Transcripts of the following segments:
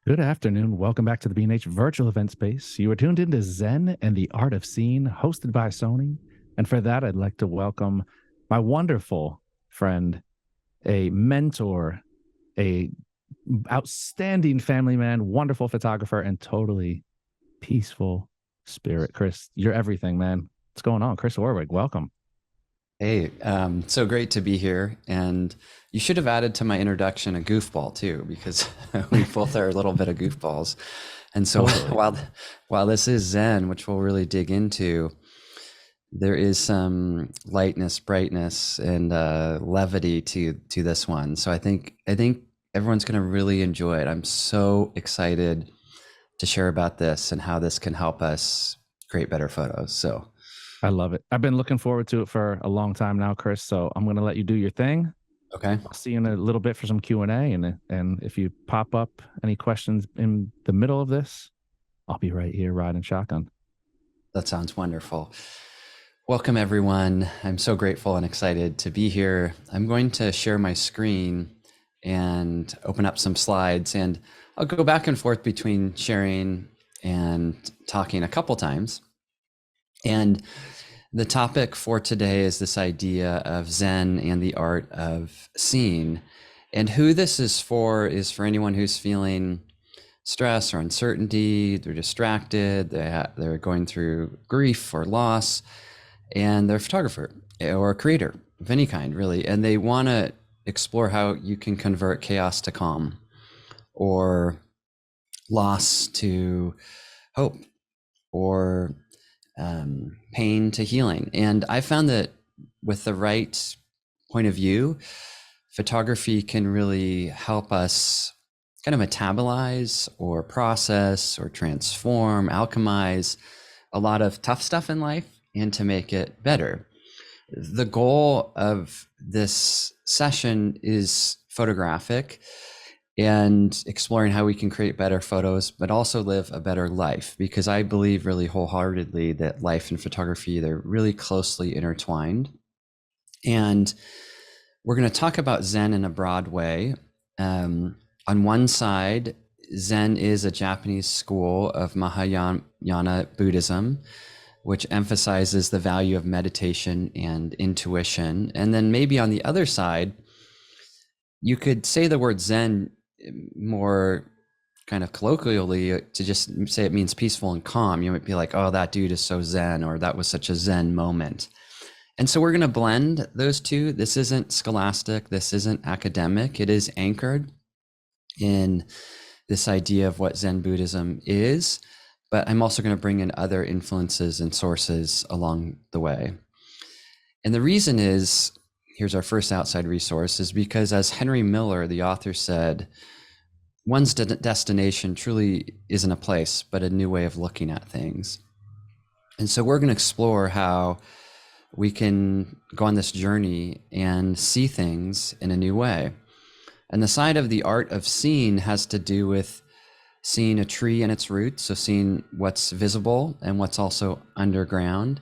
Good afternoon. Welcome back to the B&H virtual event space. You are tuned into Zen and the Art of Seeing, hosted by Sony. And for that, I'd like to welcome my wonderful friend, a mentor, a outstanding family man, wonderful photographer, and totally peaceful spirit. Chris, you're everything, man. What's going on? Chris Warwick, welcome. Hey, so great to be here. And you should have added to my introduction a goofball too, because we both are a little bit of goofballs. And so Totally. while this is Zen, which we'll really dig into, there is some lightness, brightness, and levity to this one. So I think everyone's going to really enjoy it. I'm so excited to share about this and how this can help us create better photos. So, I love it. I've been looking forward to it for a long time now, Chris. So I'm going to let you do your thing. okay. I'll see you in a little bit for some Q&A, and if you pop up any questions in the middle of this, I'll be right here riding shotgun. That sounds wonderful. Welcome, everyone. I'm so grateful and excited to be here. I'm going to share my screen and open up some slides, and I'll go back and forth between sharing and talking a couple times. And the topic for today is this idea of Zen and the art of seeing. And who this is for anyone who's feeling stress or uncertainty, they're distracted, they're going through grief or loss, and they're a photographer or a creator of any kind, really. And they want to explore how you can convert chaos to calm or loss to hope or pain to healing. And I found that with the right point of view, photography can really help us kind of metabolize or process or transform, alchemize a lot of tough stuff in life and to make it better. The goal of this session is photographic and exploring how we can create better photos, but also live a better life, because I believe really wholeheartedly that life and photography, they're really closely intertwined. And we're going to talk about Zen in a broad way. On one side, Zen is a Japanese school of Mahayana Buddhism, which emphasizes the value of meditation and intuition. And then maybe on the other side, you could say the word Zen more kind of colloquially to just say it means peaceful and calm. You might be like, oh, that dude is so Zen, or that was such a Zen moment. And so we're going to blend those two. This isn't scholastic. This isn't academic. It is anchored in this idea of what Zen Buddhism is, but I'm also going to bring in other influences and sources along the way. And the reason is, here's our first outside resource, is because, as Henry Miller, the author, said, one's destination truly isn't a place, but a new way of looking at things. And so we're going to explore how we can go on this journey and see things in a new way. And the side of the art of seeing has to do with seeing a tree and its roots, so seeing what's visible and what's also underground,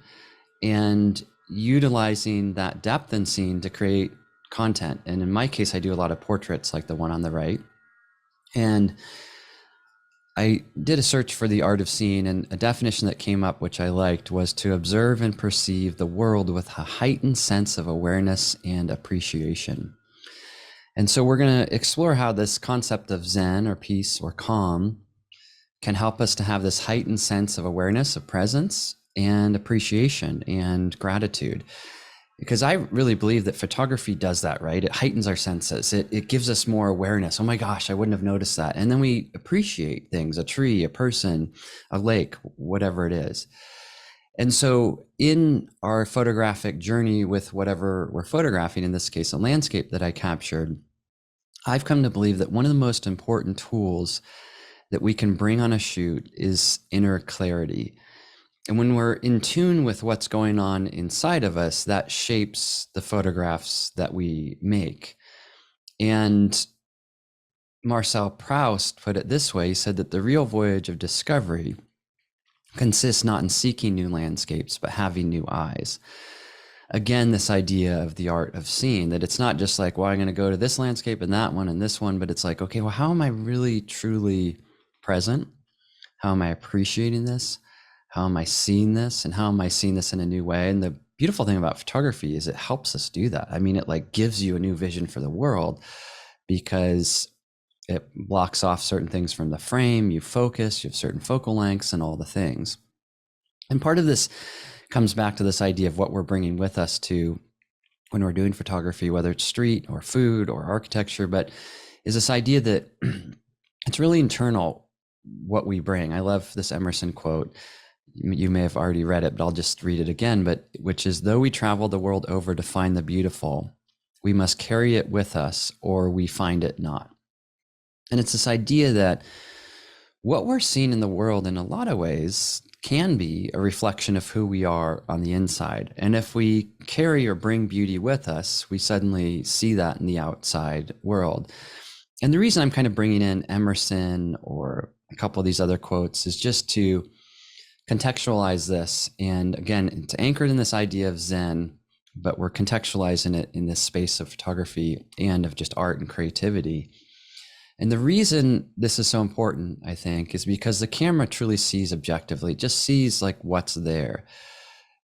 and utilizing that depth in seeing to create content. And in my case, I do a lot of portraits like the one on the right. And I did a search for the art of seeing, and a definition that came up, which I liked, was to observe and perceive the world with a heightened sense of awareness and appreciation. And so we're going to explore how this concept of Zen or peace or calm can help us to have this heightened sense of awareness, of presence, and appreciation and gratitude. Because I really believe that photography does that, right? It heightens our senses. It gives us more awareness. Oh my gosh, I wouldn't have noticed that. And then we appreciate things, a tree, a person, a lake, whatever it is. And so in our photographic journey with whatever we're photographing, in this case, a landscape that I captured, I've come to believe that one of the most important tools that we can bring on a shoot is inner clarity. And when we're in tune with what's going on inside of us, that shapes the photographs that we make. And Marcel Proust put it this way. He said that the real voyage of discovery consists not in seeking new landscapes, but having new eyes. Again, this idea of the art of seeing, that it's not just like, well, I'm going to go to this landscape and that one and this one, but it's like, okay, well, how am I really truly present? How am I appreciating this? How am I seeing this? And how am I seeing this in a new way? And the beautiful thing about photography is it helps us do that. I mean, it like gives you a new vision for the world because it blocks off certain things from the frame. You focus, you have certain focal lengths and all the things. And part of this comes back to this idea of what we're bringing with us to when we're doing photography, whether it's street or food or architecture, but is this idea that it's really internal what we bring. I love this Emerson quote. You may have already read it, but I'll just read it again, but which is, though we travel the world over to find the beautiful, we must carry it with us or we find it not. And it's this idea that what we're seeing in the world in a lot of ways can be a reflection of who we are on the inside. And if we carry or bring beauty with us, we suddenly see that in the outside world. And the reason I'm kind of bringing in Emerson or a couple of these other quotes is just to contextualize this. And again, it's anchored in this idea of Zen, but we're contextualizing it in this space of photography and of just art and creativity. And the reason this is so important, I think, is because the camera truly sees objectively, just sees like what's there.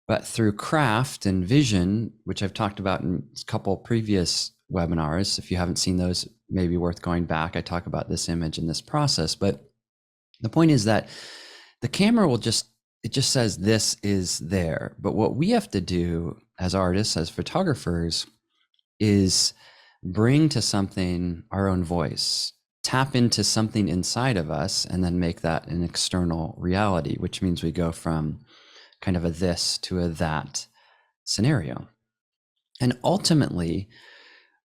But through craft and vision, which I've talked about in a couple previous webinars, if you haven't seen those, maybe worth going back. I talk about this image and this process. But the point is that the camera will just, it just says this is there. But what we have to do as artists, as photographers, is bring to something our own voice, tap into something inside of us, and then make that an external reality, which means we go from kind of a this to a that scenario. And ultimately,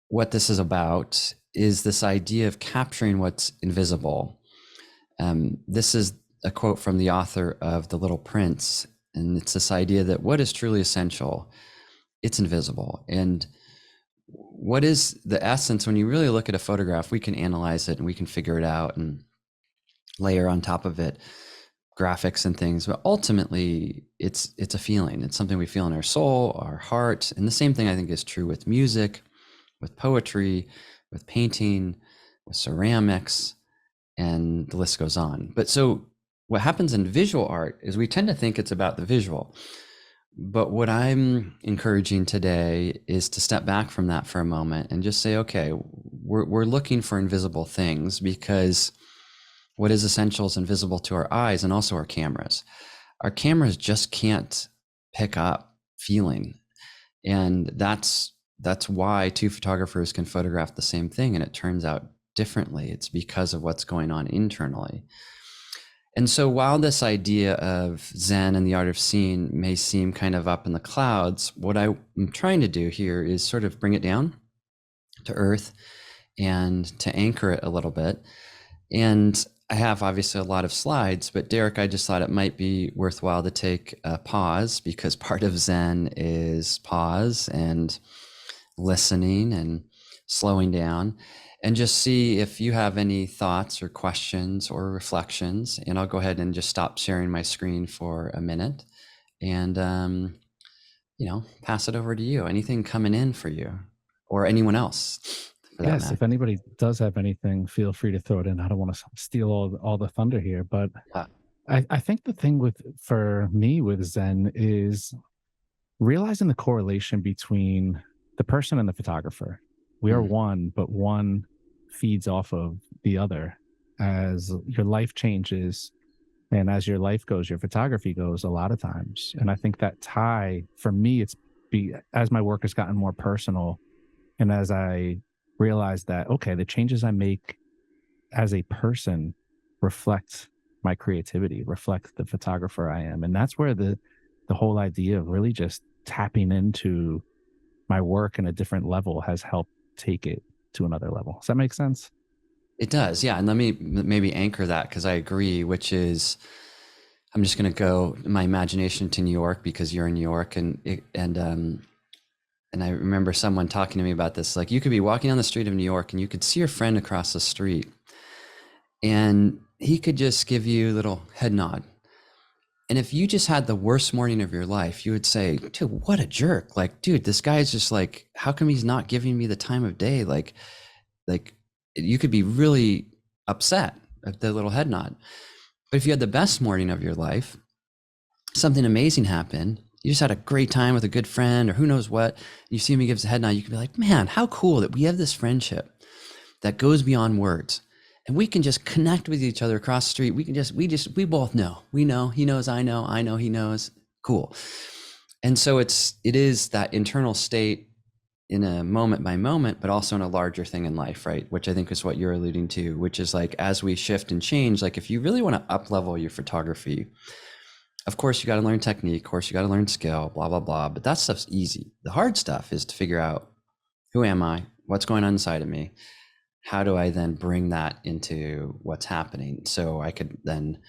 what this is about is this idea of capturing what's invisible. This is a quote from the author of The Little Prince, and it's this idea that what is truly essential, it's invisible. And what is the essence? When you really look at a photograph, we can analyze it and we can figure it out and layer on top of it graphics and things, but ultimately it's a feeling. It's something we feel in our soul, our heart. And the same thing I think is true with music, with poetry, with painting, with ceramics, and the list goes on. But so what happens in visual art is we tend to think it's about the visual. But what I'm encouraging today is to step back from that for a moment and just say, okay, we're looking for invisible things, because what is essential is invisible to our eyes and also our cameras. Our cameras just can't pick up feeling. And that's why two photographers can photograph the same thing and it turns out differently. It's because of what's going on internally. And so while this idea of Zen and the art of seeing may seem kind of up in the clouds, what I'm trying to do here is sort of bring it down to earth and to anchor it a little bit. And I have obviously a lot of slides, but Derek, I just thought it might be worthwhile to take a pause, because part of Zen is pause and listening and slowing down, and just see if you have any thoughts or questions or reflections. And I'll go ahead and just stop sharing my screen for a minute and, pass it over to you. Anything coming in for you or anyone else? Yes, if anybody does have anything, feel free to throw it in. I don't want to steal all the thunder here, but I think the thing for me with Zen is realizing the correlation between the person and the photographer. We are one, but one feeds off of the other. As your life changes and as your life goes, your photography goes a lot of times. And I think that tie for me, as my work has gotten more personal and as I realize that, okay, the changes I make as a person reflect my creativity, reflect the photographer I am. And that's where the whole idea of really just tapping into my work in a different level has helped take it to another level. Does that make sense? It does. Yeah. And let me maybe anchor that, because I agree, which is, I'm just going to go my imagination to New York, because you're in New York, and I remember someone talking to me about this. Like, you could be walking on the street of New York and you could see your friend across the street and he could just give you a little head nod. And if you just had the worst morning of your life, you would say, dude, what a jerk. Like, dude, this guy is just like, how come he's not giving me the time of day? Like you could be really upset the little head nod. But if you had the best morning of your life, something amazing happened, you just had a great time with a good friend or who knows what, you see me gives a head nod, you can be like, man, how cool that we have this friendship that goes beyond words. And we can just connect with each other across the street. We both know. We know, he knows, I know, he knows. Cool. And so it is that internal state in a moment by moment, but also in a larger thing in life, right? Which I think is what you're alluding to, which is like, as we shift and change, like if you really want to up level your photography, of course you got to learn technique, of course you got to learn skill, blah, blah, blah. But that stuff's easy. The hard stuff is to figure out, who am I? What's going on inside of me? How do I then bring that into what's happening? So I could then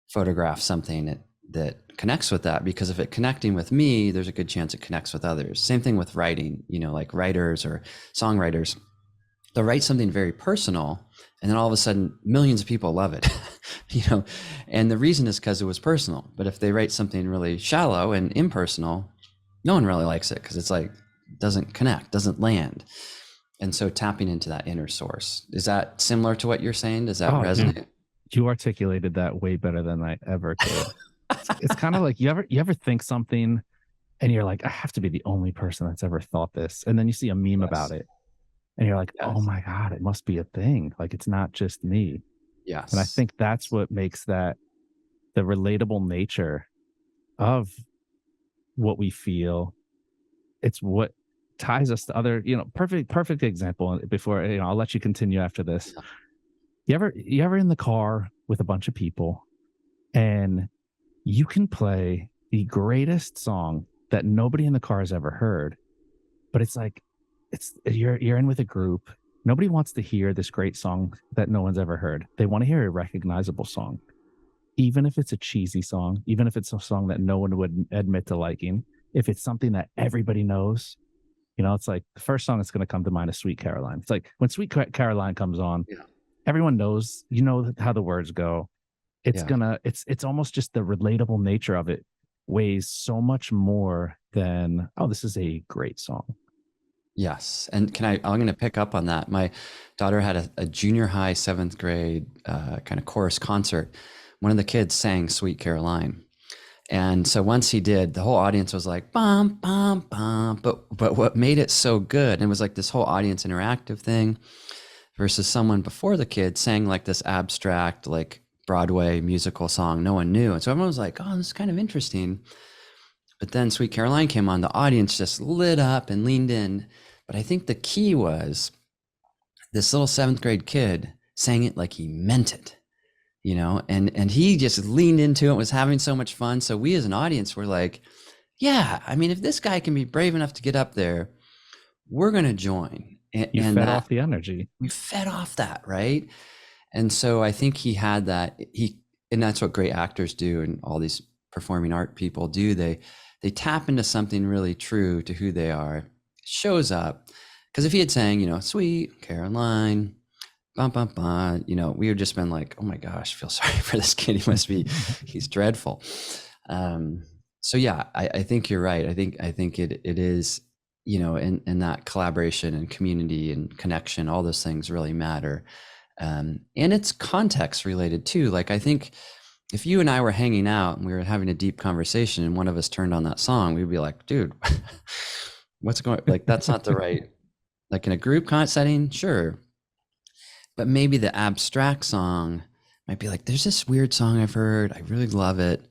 photograph something that connects with that, because if it's connecting with me, there's a good chance it connects with others. Same thing with writing, like writers or songwriters, they'll write something very personal and then all of a sudden millions of people love it, and the reason is because it was personal. But if they write something really shallow and impersonal, no one really likes it because it's like, doesn't connect, doesn't land. And so tapping into that inner source, is that similar to what you're saying? Does that resonate? Dude, you articulated that way better than I ever could. It's kind of like you ever think something and you're like, I have to be the only person that's ever thought this. And then you see a meme about it and you're like, oh my God, it must be a thing. Like, it's not just me. Yes. And I think that's what makes that the relatable nature of what we feel. It's what ties us to other, perfect example before, I'll let you continue after this. Yeah. You ever in the car with a bunch of people and you can play the greatest song that nobody in the car has ever heard, but it's like, you're in with a group. Nobody wants to hear this great song that no one's ever heard. They want to hear a recognizable song, even if it's a cheesy song, even if it's a song that no one would admit to liking. If it's something that everybody knows, it's like the first song that's going to come to mind is Sweet Caroline. It's like when Sweet Caroline comes on, everyone knows, how the words go. It's almost just the relatable nature of it weighs so much more than, oh, this is a great song. Yes. And I'm going to pick up on that. My daughter had a junior high, 7th grade kind of chorus concert. One of the kids sang Sweet Caroline. And so once he did, the whole audience was like, bum, bum, bum. But what made it so good, and it was like this whole audience interactive thing versus someone before the kid sang like this abstract, like Broadway musical song no one knew. And so everyone was like, oh, this is kind of interesting. But then Sweet Caroline came on, the audience just lit up and leaned in. But I think the key was this little 7th grade kid sang it like he meant it. And he just leaned into it, was having so much fun. So we as an audience were like, yeah, I mean, if this guy can be brave enough to get up there, we're going to join. And fed off the energy. We fed off that, right? And so I think he had that, and that's what great actors do and all these performing art people do. They tap into something really true to who they are, shows up. Because if he had sang, Sweet Caroline, bum, bum, bum, we would just been like, oh my gosh, I feel sorry for this kid. He's dreadful. So yeah, I think you're right. I think it is, in that collaboration and community and connection, all those things really matter. And it's context related too. Like, I think if you and I were hanging out and we were having a deep conversation and one of us turned on that song, we'd be like, dude, what's going, like, that's not the right, like in a group setting, sure. But maybe the abstract song might be like, there's this weird song I've heard. I really love it.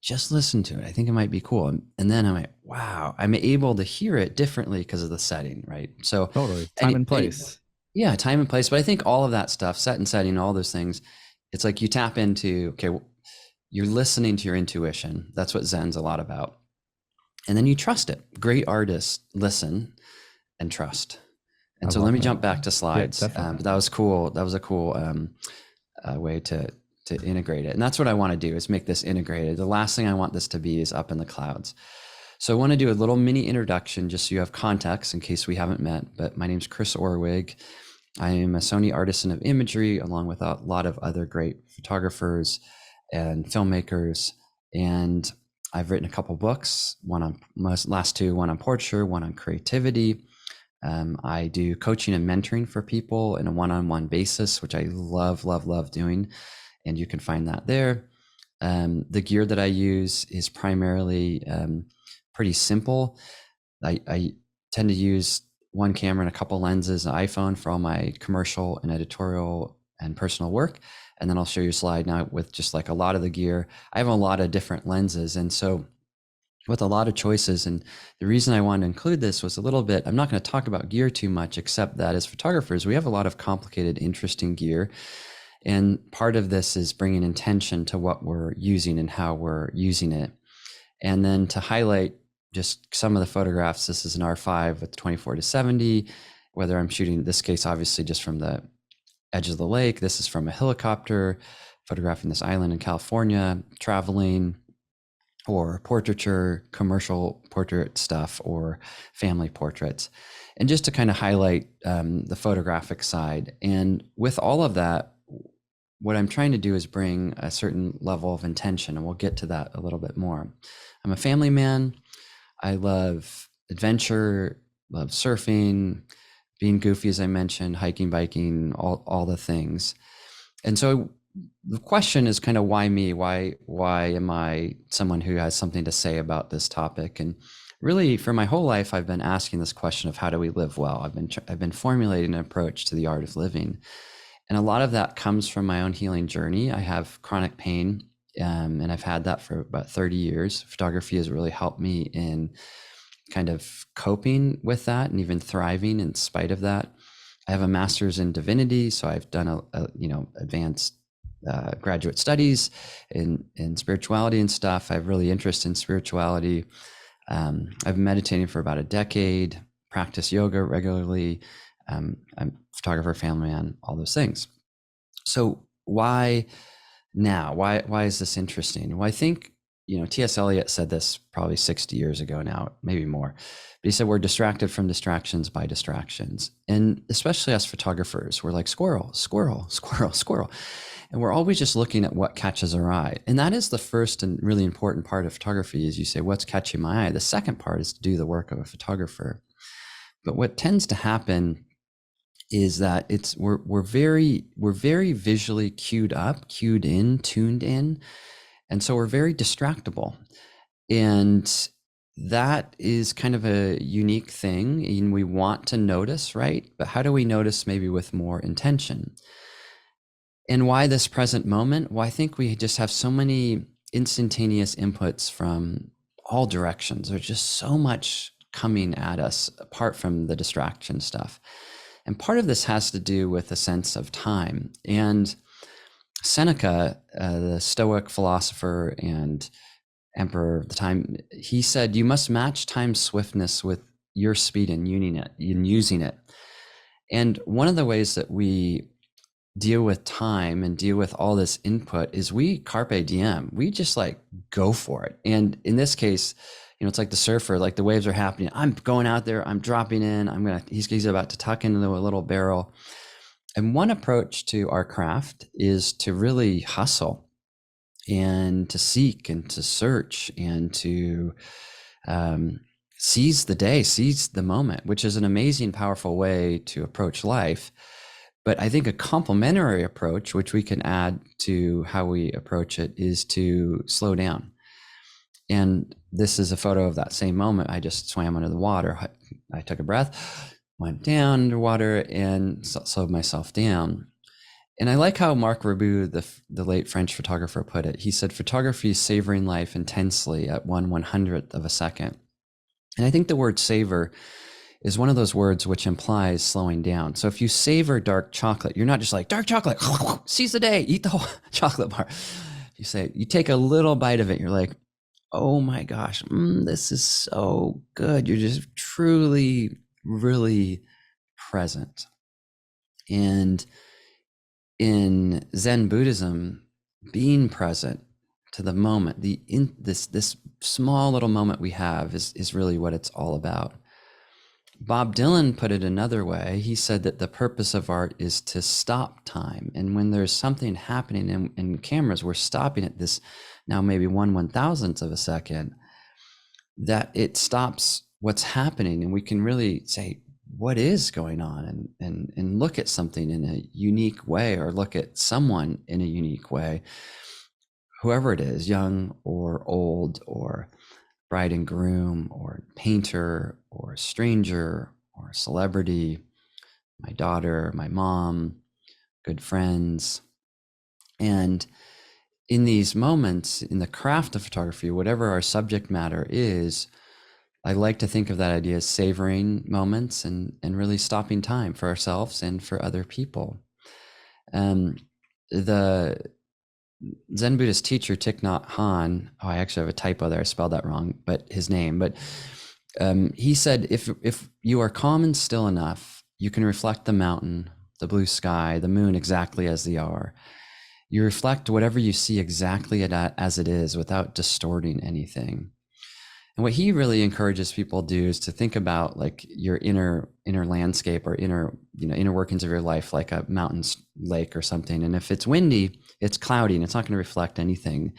Just listen to it. I think it might be cool. And then I'm like, wow, I'm able to hear it differently because of the setting, right? So totally. Time and place. Yeah, time and place. But I think all of that stuff, set and setting, all those things, it's like you tap into, okay, you're listening to your intuition. That's what Zen's a lot about. And then you trust it. Great artists listen and trust. And so let me jump back to slides. But that was cool. That was a cool way to integrate it. And that's what I want to do, is make this integrated. The last thing I want this to be is up in the clouds. So I want to do a little mini introduction just so you have context in case we haven't met. But my name's Chris Orwig. I am a Sony artisan of imagery, along with a lot of other great photographers and filmmakers. And I've written a couple books, last two, one on portraiture, one on creativity. I do coaching and mentoring for people in a one-on-one basis, which I love, love, love doing. And you can find that there. The gear that I use is primarily pretty simple. I tend to use one camera and a couple lenses, an iPhone for all my commercial and editorial and personal work. And then I'll show you a slide now with just like a lot of the gear. I have a lot of different lenses. And so with a lot of choices, and the reason I wanted to include this was a little bit, I'm not going to talk about gear too much, except that as photographers, we have a lot of complicated, interesting gear. And part of this is bringing intention to what we're using and how we're using it. And then to highlight just some of the photographs, this is an R5 with 24-70, whether I'm shooting, in this case, obviously just from the edge of the lake. This is from a helicopter, photographing this island in California, traveling, or portraiture, commercial portrait stuff, or family portraits. And just to kind of highlight the photographic side. And with all of that, what I'm trying to do is bring a certain level of intention, and we'll get to that a little bit more. I'm a family man. I love adventure, love surfing, being goofy, as I mentioned, hiking, biking, all the things. And so the question is kind of why me? Why am I someone who has something to say about this topic? And really, for my whole life, I've been asking this question of how do we live well? I've been formulating an approach to the art of living. And a lot of that comes from my own healing journey. I have chronic pain, and I've had that for about 30 years. Photography has really helped me in kind of coping with that and even thriving in spite of that. I have a master's in divinity, so I've done advanced graduate studies in spirituality and stuff. I have really interest in spirituality. I've been meditating for about a decade, practice yoga regularly. I'm a photographer, family man, all those things. So why now? Why is this interesting? Well, I think, T.S. Eliot said this probably 60 years ago now, maybe more. But he said, we're distracted from distractions by distractions. And especially us photographers, we're like squirrel, squirrel, squirrel, squirrel. And we're always just looking at what catches our eye. And that is the first and really important part of photography is you say, what's catching my eye? The second part is to do the work of a photographer. But what tends to happen is that we're very visually cued up, cued in, tuned in. And so we're very distractible. And that is kind of a unique thing. And we want to notice, right? But how do we notice maybe with more intention? And why this present moment? Well, I think we just have so many instantaneous inputs from all directions. There's just so much coming at us apart from the distraction stuff. And part of this has to do with a sense of time. And Seneca, the Stoic philosopher and emperor of the time, he said, you must match time's swiftness with your speed in using it. And one of the ways that we deal with time and deal with all this input is we carpe diem. We just like go for it. And in this case, it's like the surfer, like the waves are happening. I'm going out there, I'm dropping in, he's about to tuck into a little barrel. And one approach to our craft is to really hustle and to seek and to search and to seize the day, seize the moment, which is an amazing, powerful way to approach life. But I think a complementary approach, which we can add to how we approach it, is to slow down. And this is a photo of that same moment. I just swam under the water. I took a breath, went down underwater, and slowed myself down. And I like how Marc Reboux, the late French photographer, put it. He said, photography is savoring life intensely at 1/100th of a second. And I think the word savor is one of those words which implies slowing down. So if you savor dark chocolate, you're not just like, dark chocolate, seize the day, eat the whole chocolate bar. You take a little bite of it, you're like, oh my gosh, this is so good. You're just truly, really present. And in Zen Buddhism, being present to the moment, this small little moment we have is really what it's all about. Bob Dylan put it another way. He said that the purpose of art is to stop time. And when there's something happening in cameras, we're stopping at this now maybe 1/1000th of a second, that it stops what's happening. And we can really say, what is going on, and look at something in a unique way, or look at someone in a unique way, whoever it is, young or old, or bride and groom, or painter, or stranger, or celebrity, my daughter, my mom, good friends. And in these moments, in the craft of photography, whatever our subject matter is, I like to think of that idea as savoring moments and really stopping time for ourselves and for other people. The Zen Buddhist teacher Thich Nhat Hanh, I actually have a typo there, I spelled that wrong, but his name, but he said, if you are calm and still enough, you can reflect the mountain, the blue sky, the moon exactly as they are. You reflect whatever you see exactly as it is without distorting anything. And what he really encourages people to do is to think about like your inner landscape, or inner workings of your life, like a mountain lake or something. And if it's windy, it's cloudy and it's not going to reflect anything.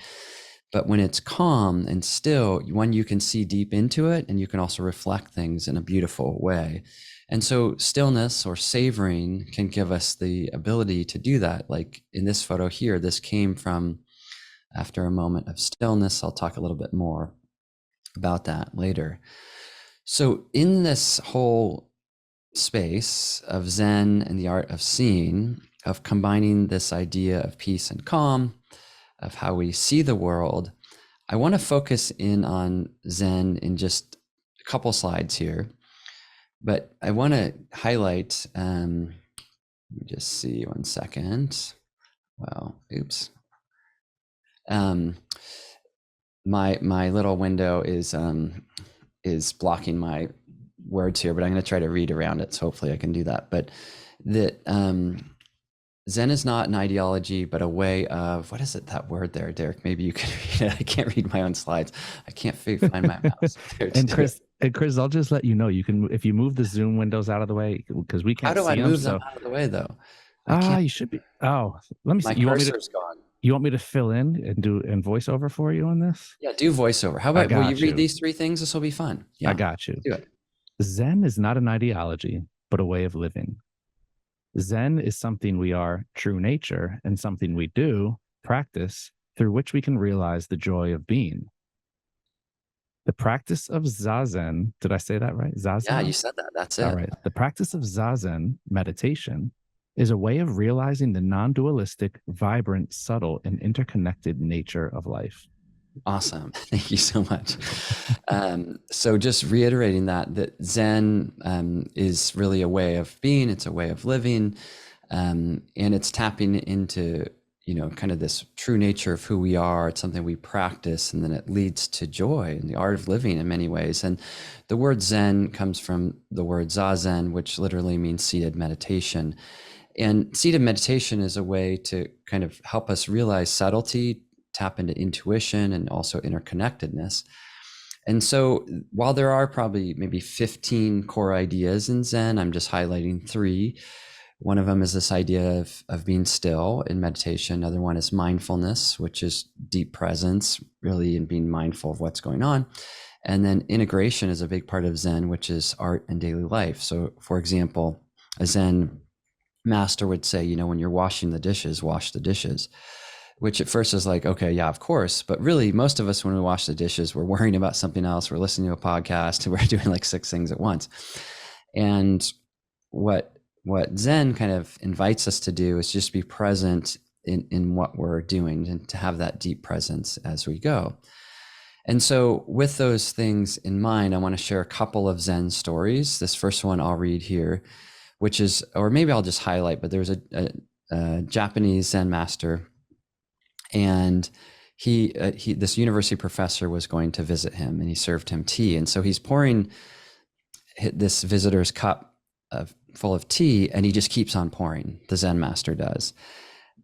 But when it's calm and still, one, you can see deep into it, and you can also reflect things in a beautiful way. And so stillness or savoring can give us the ability to do that. Like in this photo here, this came from after a moment of stillness. I'll talk a little bit more about that later. So in this whole space of Zen and the art of seeing, of combining this idea of peace and calm, of how we see the world, I want to focus in on Zen in just a couple slides here. But I want to highlight, let me just see 1 second. Well, oops. My little window is blocking my words here, but I'm going to try to read around it. So hopefully I can do that. But that Zen is not an ideology, but a way of, what is it, that word there, Derek? Maybe you can read it. I can't read my own slides. I can't find my mouse. And Chris, I'll just let you know, you can, if you move the Zoom windows out of the way, because we can't see them. How do I move them out of the way though? You should be. Oh, let me see. My cursor's gone. You want me to fill in and do voiceover for you on this? Yeah, do voiceover. How about, will you read these 3 things? This will be fun. Yeah, I got you. Do it. Zen is not an ideology, but a way of living. Zen is something we are, true nature, and something we do, practice, through which we can realize the joy of being. The practice of Zazen, did I say that right? Zazen? Yeah, you said that. That's it. All right. The practice of Zazen, meditation, is a way of realizing the non-dualistic, vibrant, subtle, and interconnected nature of life. Awesome. Thank you so much. So just reiterating that Zen is really a way of being, it's a way of living, and it's tapping into, kind of this true nature of who we are. It's something we practice, and then it leads to joy and the art of living in many ways. And the word Zen comes from the word Zazen, which literally means seated meditation. And seated meditation is a way to kind of help us realize subtlety, tap into intuition, and also interconnectedness. And so while there are probably maybe 15 core ideas in Zen, I'm just highlighting 3. One of them is this idea of being still in meditation. Another one is mindfulness, which is deep presence, really, and being mindful of what's going on. And then integration is a big part of Zen, which is art and daily life. So for example, a Zen master would say, when you're washing the dishes, wash the dishes, which at first is like, okay, yeah, of course. But really, most of us, when we wash the dishes, we're worrying about something else. We're listening to a podcast, we're doing like 6 things at once. And what Zen kind of invites us to do is just be present in what we're doing, and to have that deep presence as we go. And so with those things in mind, I want to share a couple of Zen stories. This first one I'll read here, which is, or maybe I'll just highlight, but there's a Japanese Zen master, and this university professor was going to visit him, and he served him tea. And so he's pouring this visitor's cup full of tea, and he just keeps on pouring. The Zen master does.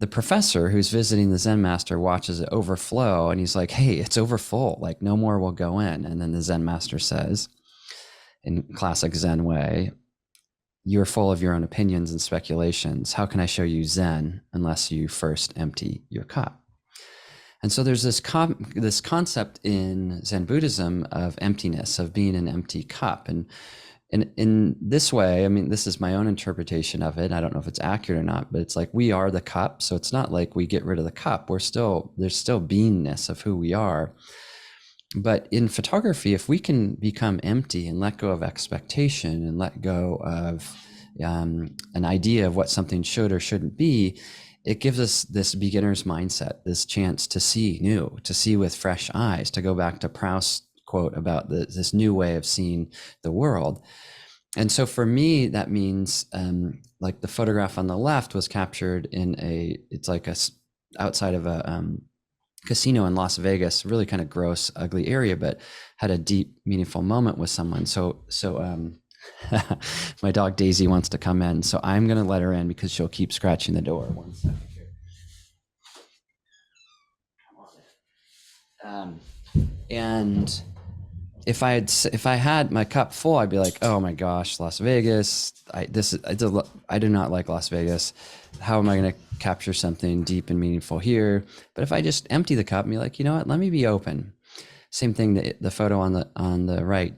The professor who's visiting the Zen master watches it overflow, and he's like, hey, it's overfull, like no more will go in. And then the Zen master says, in classic Zen way, you're full of your own opinions and speculations. How can I show you Zen unless you first empty your cup? And so there's this concept in Zen Buddhism of emptiness, of being an empty cup. And And in this way, I mean, this is my own interpretation of it. I don't know if it's accurate or not, but it's like we are the cup. So it's not like we get rid of the cup. There's still beingness of who we are. But in photography, if we can become empty and let go of expectation and let go of an idea of what something should or shouldn't be, it gives us this beginner's mindset, this chance to see new, to see with fresh eyes, to go back to Proust's quote about this new way of seeing the world. And so for me, that means like the photograph on the left was captured in it's like outside of a casino in Las Vegas, really kind of gross, ugly area, but had a deep, meaningful moment with someone. So my dog Daisy wants to come in, so I'm going to let her in because she'll keep scratching the door. One second here. Come on in. And if I had my cup full, I'd be like, oh my gosh, Las Vegas. I do not like Las Vegas. How am I going to capture something deep and meaningful here? But if I just empty the cup and be like, you know what, let me be open. Same thing, the photo on the right,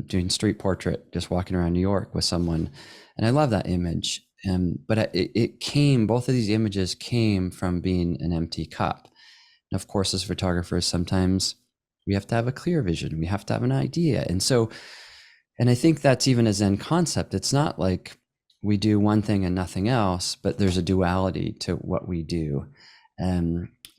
doing street portrait, just walking around New York with someone. And I love that image. But both of these images came from being an empty cup. And of course, as photographers, sometimes we have to have a clear vision. We have to have an idea. And I think that's even a Zen concept. It's not like we do one thing and nothing else, but there's a duality to what we do.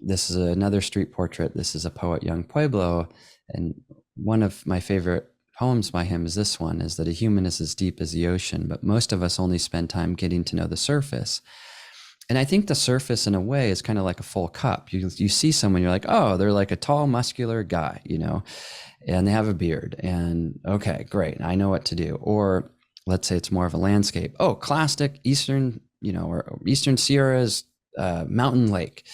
This is another street portrait. This is a poet, Young Pueblo. And one of my favorite poems by him is this one, is that a human is as deep as the ocean, but most of us only spend time getting to know the surface. And I think the surface in a way is kind of like a full cup. You see someone, you're like, oh, they're like a tall, muscular guy, and they have a beard, and okay, great, I know what to do. Or let's say it's more of a landscape. Oh, classic Eastern, or Eastern Sierras, mountain lake.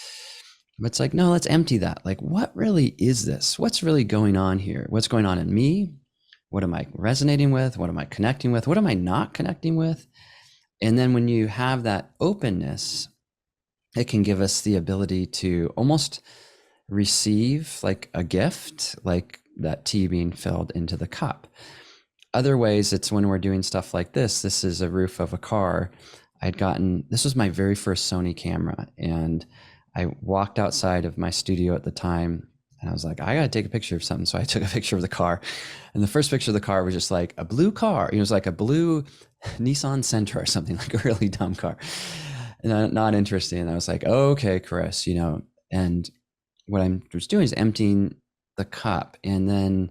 But it's like, no, let's empty that. Like, what really is this? What's really going on here? What's going on in me? What am I resonating with? What am I connecting with? What am I not connecting with? And then when you have that openness, it can give us the ability to almost receive like a gift, like that tea being filled into the cup. Other ways, it's when we're doing stuff like this. This is a roof of a car. This was my very first Sony camera. And I walked outside of my studio at the time and I was like, I got to take a picture of something. So I took a picture of the car. And the first picture of the car was just like a blue car. It was like a blue Nissan Sentra or something, like a really dumb car. And not interesting. And I was like, okay, Chris, and what I was doing is emptying the cup and then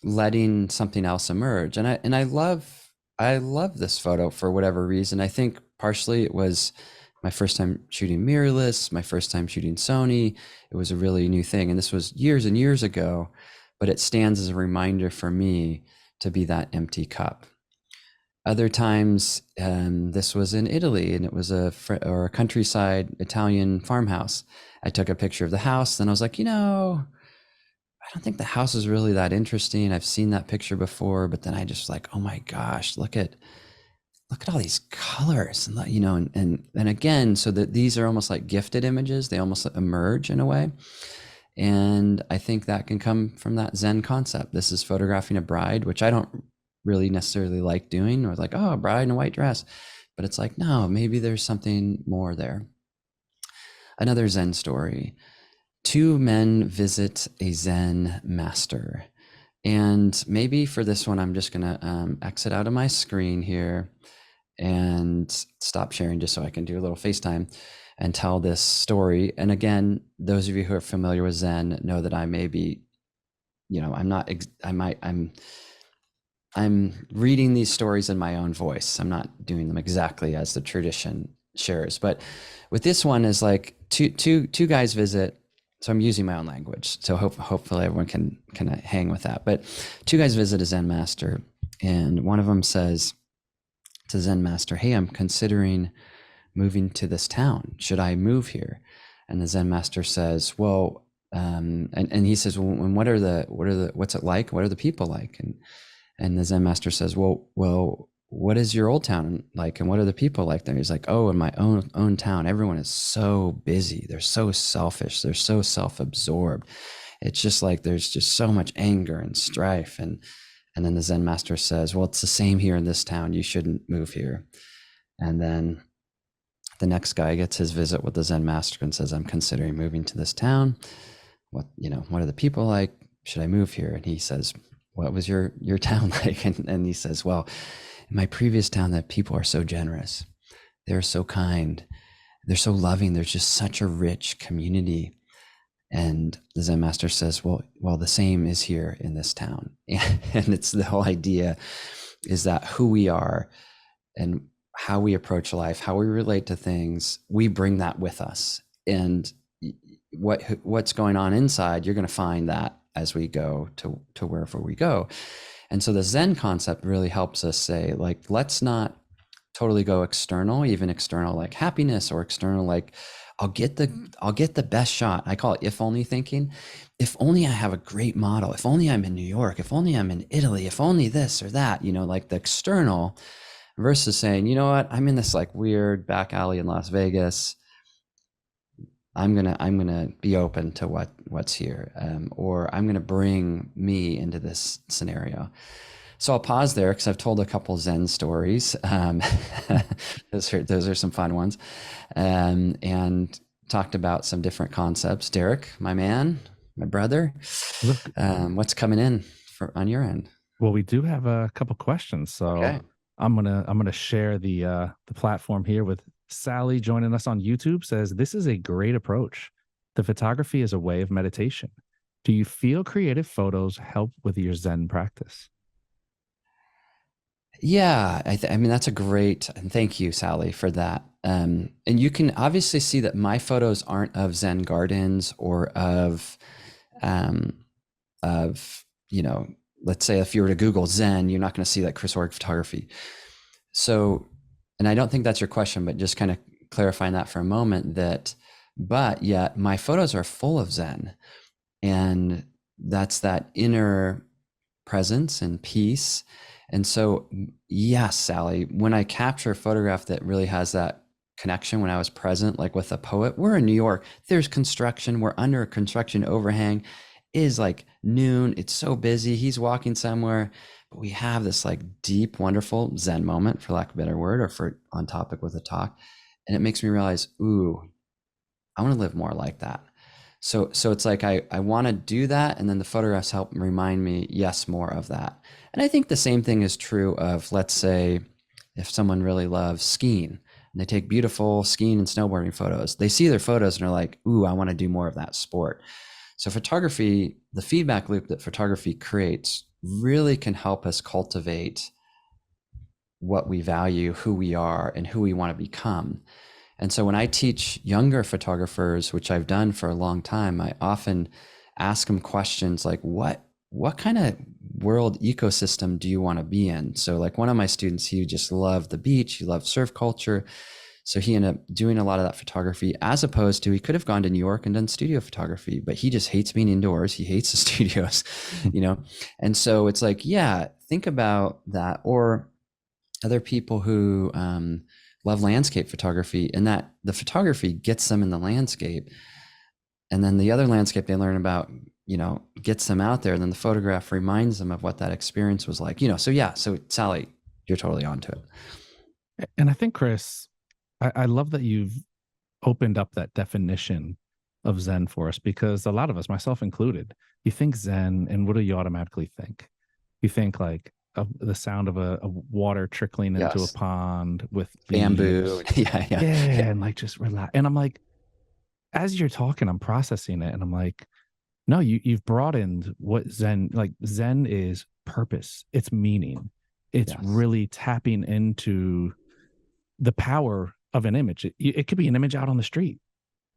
letting something else emerge. And I love this photo for whatever reason. I think partially it was my first time shooting mirrorless, my first time shooting Sony. It was a really new thing. And this was years and years ago, but it stands as a reminder for me to be that empty cup. Other times, this was in Italy, and it was a countryside Italian farmhouse. I took a picture of the house, then I was like, I don't think the house is really that interesting. I've seen that picture before, but then I just like, oh my gosh, look at all these colors, and again, so that these are almost like gifted images. They almost emerge in a way. And I think that can come from that Zen concept. This is photographing a bride, which I don't really necessarily like doing, or like, oh, a bride in a white dress. But it's like, no, maybe there's something more there. Another Zen story. 2 men visit a Zen master. And maybe for this one, I'm just going to exit out of my screen here and stop sharing just so I can do a little FaceTime and tell this story. And again, those of you who are familiar with Zen know that I may be, I'm reading these stories in my own voice. I'm not doing them exactly as the tradition shares. But with this one is like two guys visit. So I'm using my own language. So hopefully everyone can kind of hang with that. But 2 guys visit a Zen master, and one of them says to Zen master, hey, I'm considering moving to this town. Should I move here? And the Zen master says, well, and he says, well, and what's it like? What are the people like? And the Zen master says, well, what is your old town like? And what are the people like there? He's like, oh, in my own town, everyone is so busy. They're so selfish. They're so self-absorbed. It's just like, there's just so much anger and strife. And then the Zen master says, well, it's the same here in this town. You shouldn't move here. And then the next guy gets his visit with the Zen master and says, I'm considering moving to this town. What are the people like? Should I move here? And he says, what was your town like? And he says, well, in my previous town, that people are so generous. They're so kind. They're so loving. There's just such a rich community. And the Zen master says, well, the same is here in this town. And it's the whole idea is that who we are and how we approach life, how we relate to things, we bring that with us. And what's going on inside, you're going to find that as we go to wherever we go. And so the Zen concept really helps us say, like, let's not totally go external, even external like happiness, or external like I'll get the best shot. I call it if only thinking. If only I have a great model, if only I'm in New York, if only I'm in Italy, if only this or that, like the external, versus saying, you know what, I'm in this like weird back alley in Las Vegas. I'm gonna be open to what's here, or I'm gonna bring me into this scenario. So I'll pause there because I've told a couple Zen stories. Those are some fun ones, and talked about some different concepts. Derek, my man, my brother, what's coming in on your end? Well, we do have a couple questions, so okay. I'm gonna share the platform here with Sally joining us on YouTube. Says this is a great approach. The photography is a way of meditation. Do you feel creative photos help with your Zen practice? Yeah, I mean, that's a great, and thank you, Sally, for that. And you can obviously see that my photos aren't of Zen gardens or of, let's say if you were to Google Zen, you're not going to see that Chris Org photography. So, and I don't think that's your question, but just kind of clarifying that for a moment, but yet my photos are full of Zen, and that's that inner presence and peace. And so, yes, Sally, when I capture a photograph that really has that connection, when I was present, like with a poet, we're in New York, there's construction, we're under a construction overhang, it is like noon, it's so busy, he's walking somewhere, but we have this like deep, wonderful Zen moment, for lack of a better word, or for on topic with a talk. And it makes me realize, ooh, I want to live more like that. So it's like I want to do that, and then the photographs help remind me, yes, more of that. And I think the same thing is true of, let's say, if someone really loves skiing and they take beautiful skiing and snowboarding photos, they see their photos and are like, ooh, I want to do more of that sport. So photography, the feedback loop that photography creates really can help us cultivate what we value, who we are, and who we want to become. And so when I teach younger photographers, which I've done for a long time, I often ask them questions like, what kind of world ecosystem do you want to be in? So like one of my students, he just loved the beach, he loved surf culture. So he ended up doing a lot of that photography, as opposed to, he could have gone to New York and done studio photography, but he just hates being indoors. He hates the studios, And so it's like, yeah, think about that. Or other people who, love landscape photography, and that the photography gets them in the landscape, and then the other landscape they learn about, gets them out there, and then the photograph reminds them of what that experience was like, so yeah, so Sally, you're totally onto it. And I think, Chris, I love that you've opened up that definition of Zen for us, because a lot of us, myself included, you think Zen and what do you automatically think? You think like the sound of a water trickling into a pond with bamboo. Yeah, and like just relax. And I'm like, as you're talking, I'm processing it, and I'm like, no, you've broadened what Zen, like Zen is purpose, it's meaning, it's really tapping into the power of an image. It could be an image out on the street,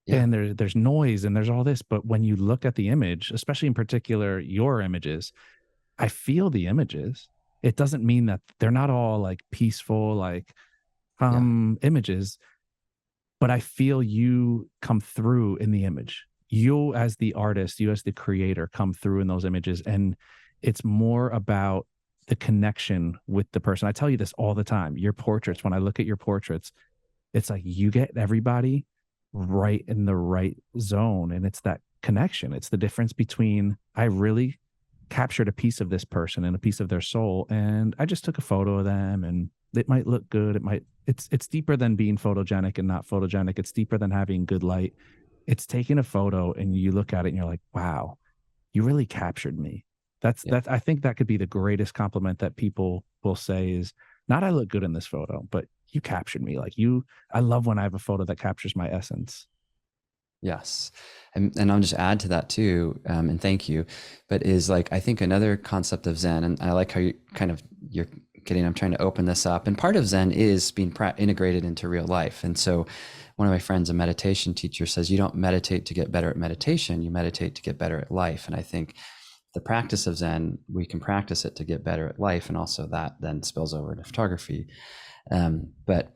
and there's noise and there's all this, but when you look at the image, especially in particular your images, I feel the images. It doesn't mean that they're not all like peaceful, like images, but I feel you come through in the image. You as the artist, you as the creator come through in those images. And it's more about the connection with the person. I tell you this all the time. Your portraits, when I look at your portraits, it's like you get everybody right in the right zone. And it's that connection. It's the difference between, I really captured a piece of this person and a piece of their soul, and I just took a photo of them, and it might look good. It's deeper than being photogenic and not photogenic. It's deeper than having good light. It's taking a photo and you look at it and you're like, wow, you really captured me. Yeah. I think that could be the greatest compliment that people will say is not I look good in this photo, but you captured me. Like I love when I have a photo that captures my essence. Yes. And I'll just add to that too, and thank you, but is like, I think another concept of Zen, and I like how you're getting, I'm trying to open this up. And part of Zen is being integrated into real life. And so one of my friends, a meditation teacher, says, you don't meditate to get better at meditation, you meditate to get better at life. And I think the practice of Zen, we can practice it to get better at life. And also that then spills over to photography. But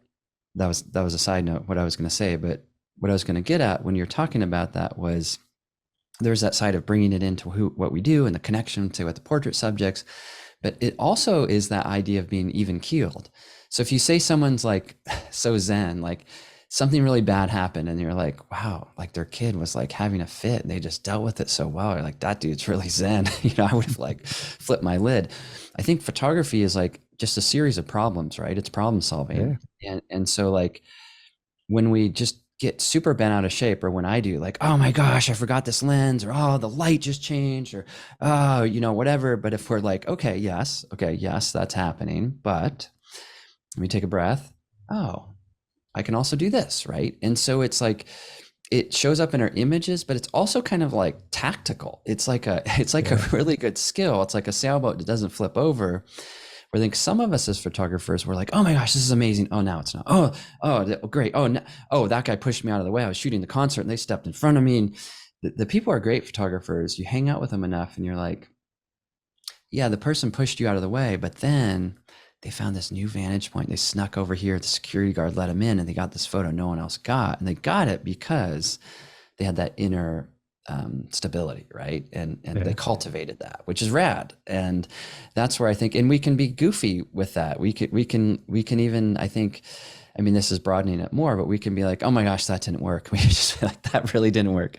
that was a side note, what I was going to say. But what I was going to get at when you're talking about that was there's that side of bringing it into what we do and the connection to with the portrait subjects, but it also is that idea of being even keeled. So if you say someone's like so Zen, like something really bad happened and you're like, wow, like their kid was like having a fit and they just dealt with it so well. You're like, that dude's really Zen. I would have like flipped my lid. I think photography is like just a series of problems, right? It's problem solving. Yeah. And so like when we just get super bent out of shape, or when I do, like, oh my gosh, I forgot this lens, or oh, the light just changed, or oh, whatever. But if we're like, okay, yes, that's happening, but let me take a breath. Oh, I can also do this, right? And so it's like it shows up in our images, but it's also kind of like tactical. It's like a really good skill. It's like a sailboat that doesn't flip over. I think some of us as photographers were like, oh my gosh, this is amazing. Oh, now it's not. Oh, great. Oh, no. Oh, that guy pushed me out of the way. I was shooting the concert and they stepped in front of me. And the people are great photographers. You hang out with them enough and you're like, yeah, the person pushed you out of the way, but then they found this new vantage point. They snuck over here. The security guard let them in and they got this photo no one else got. And they got it because they had that inner stability, right? And they cultivated that, which is rad. And that's where I think, and we can be goofy with that. We can even, I think, I mean, this is broadening it more, but we can be like, oh my gosh, that didn't work. We just feel like that really didn't work.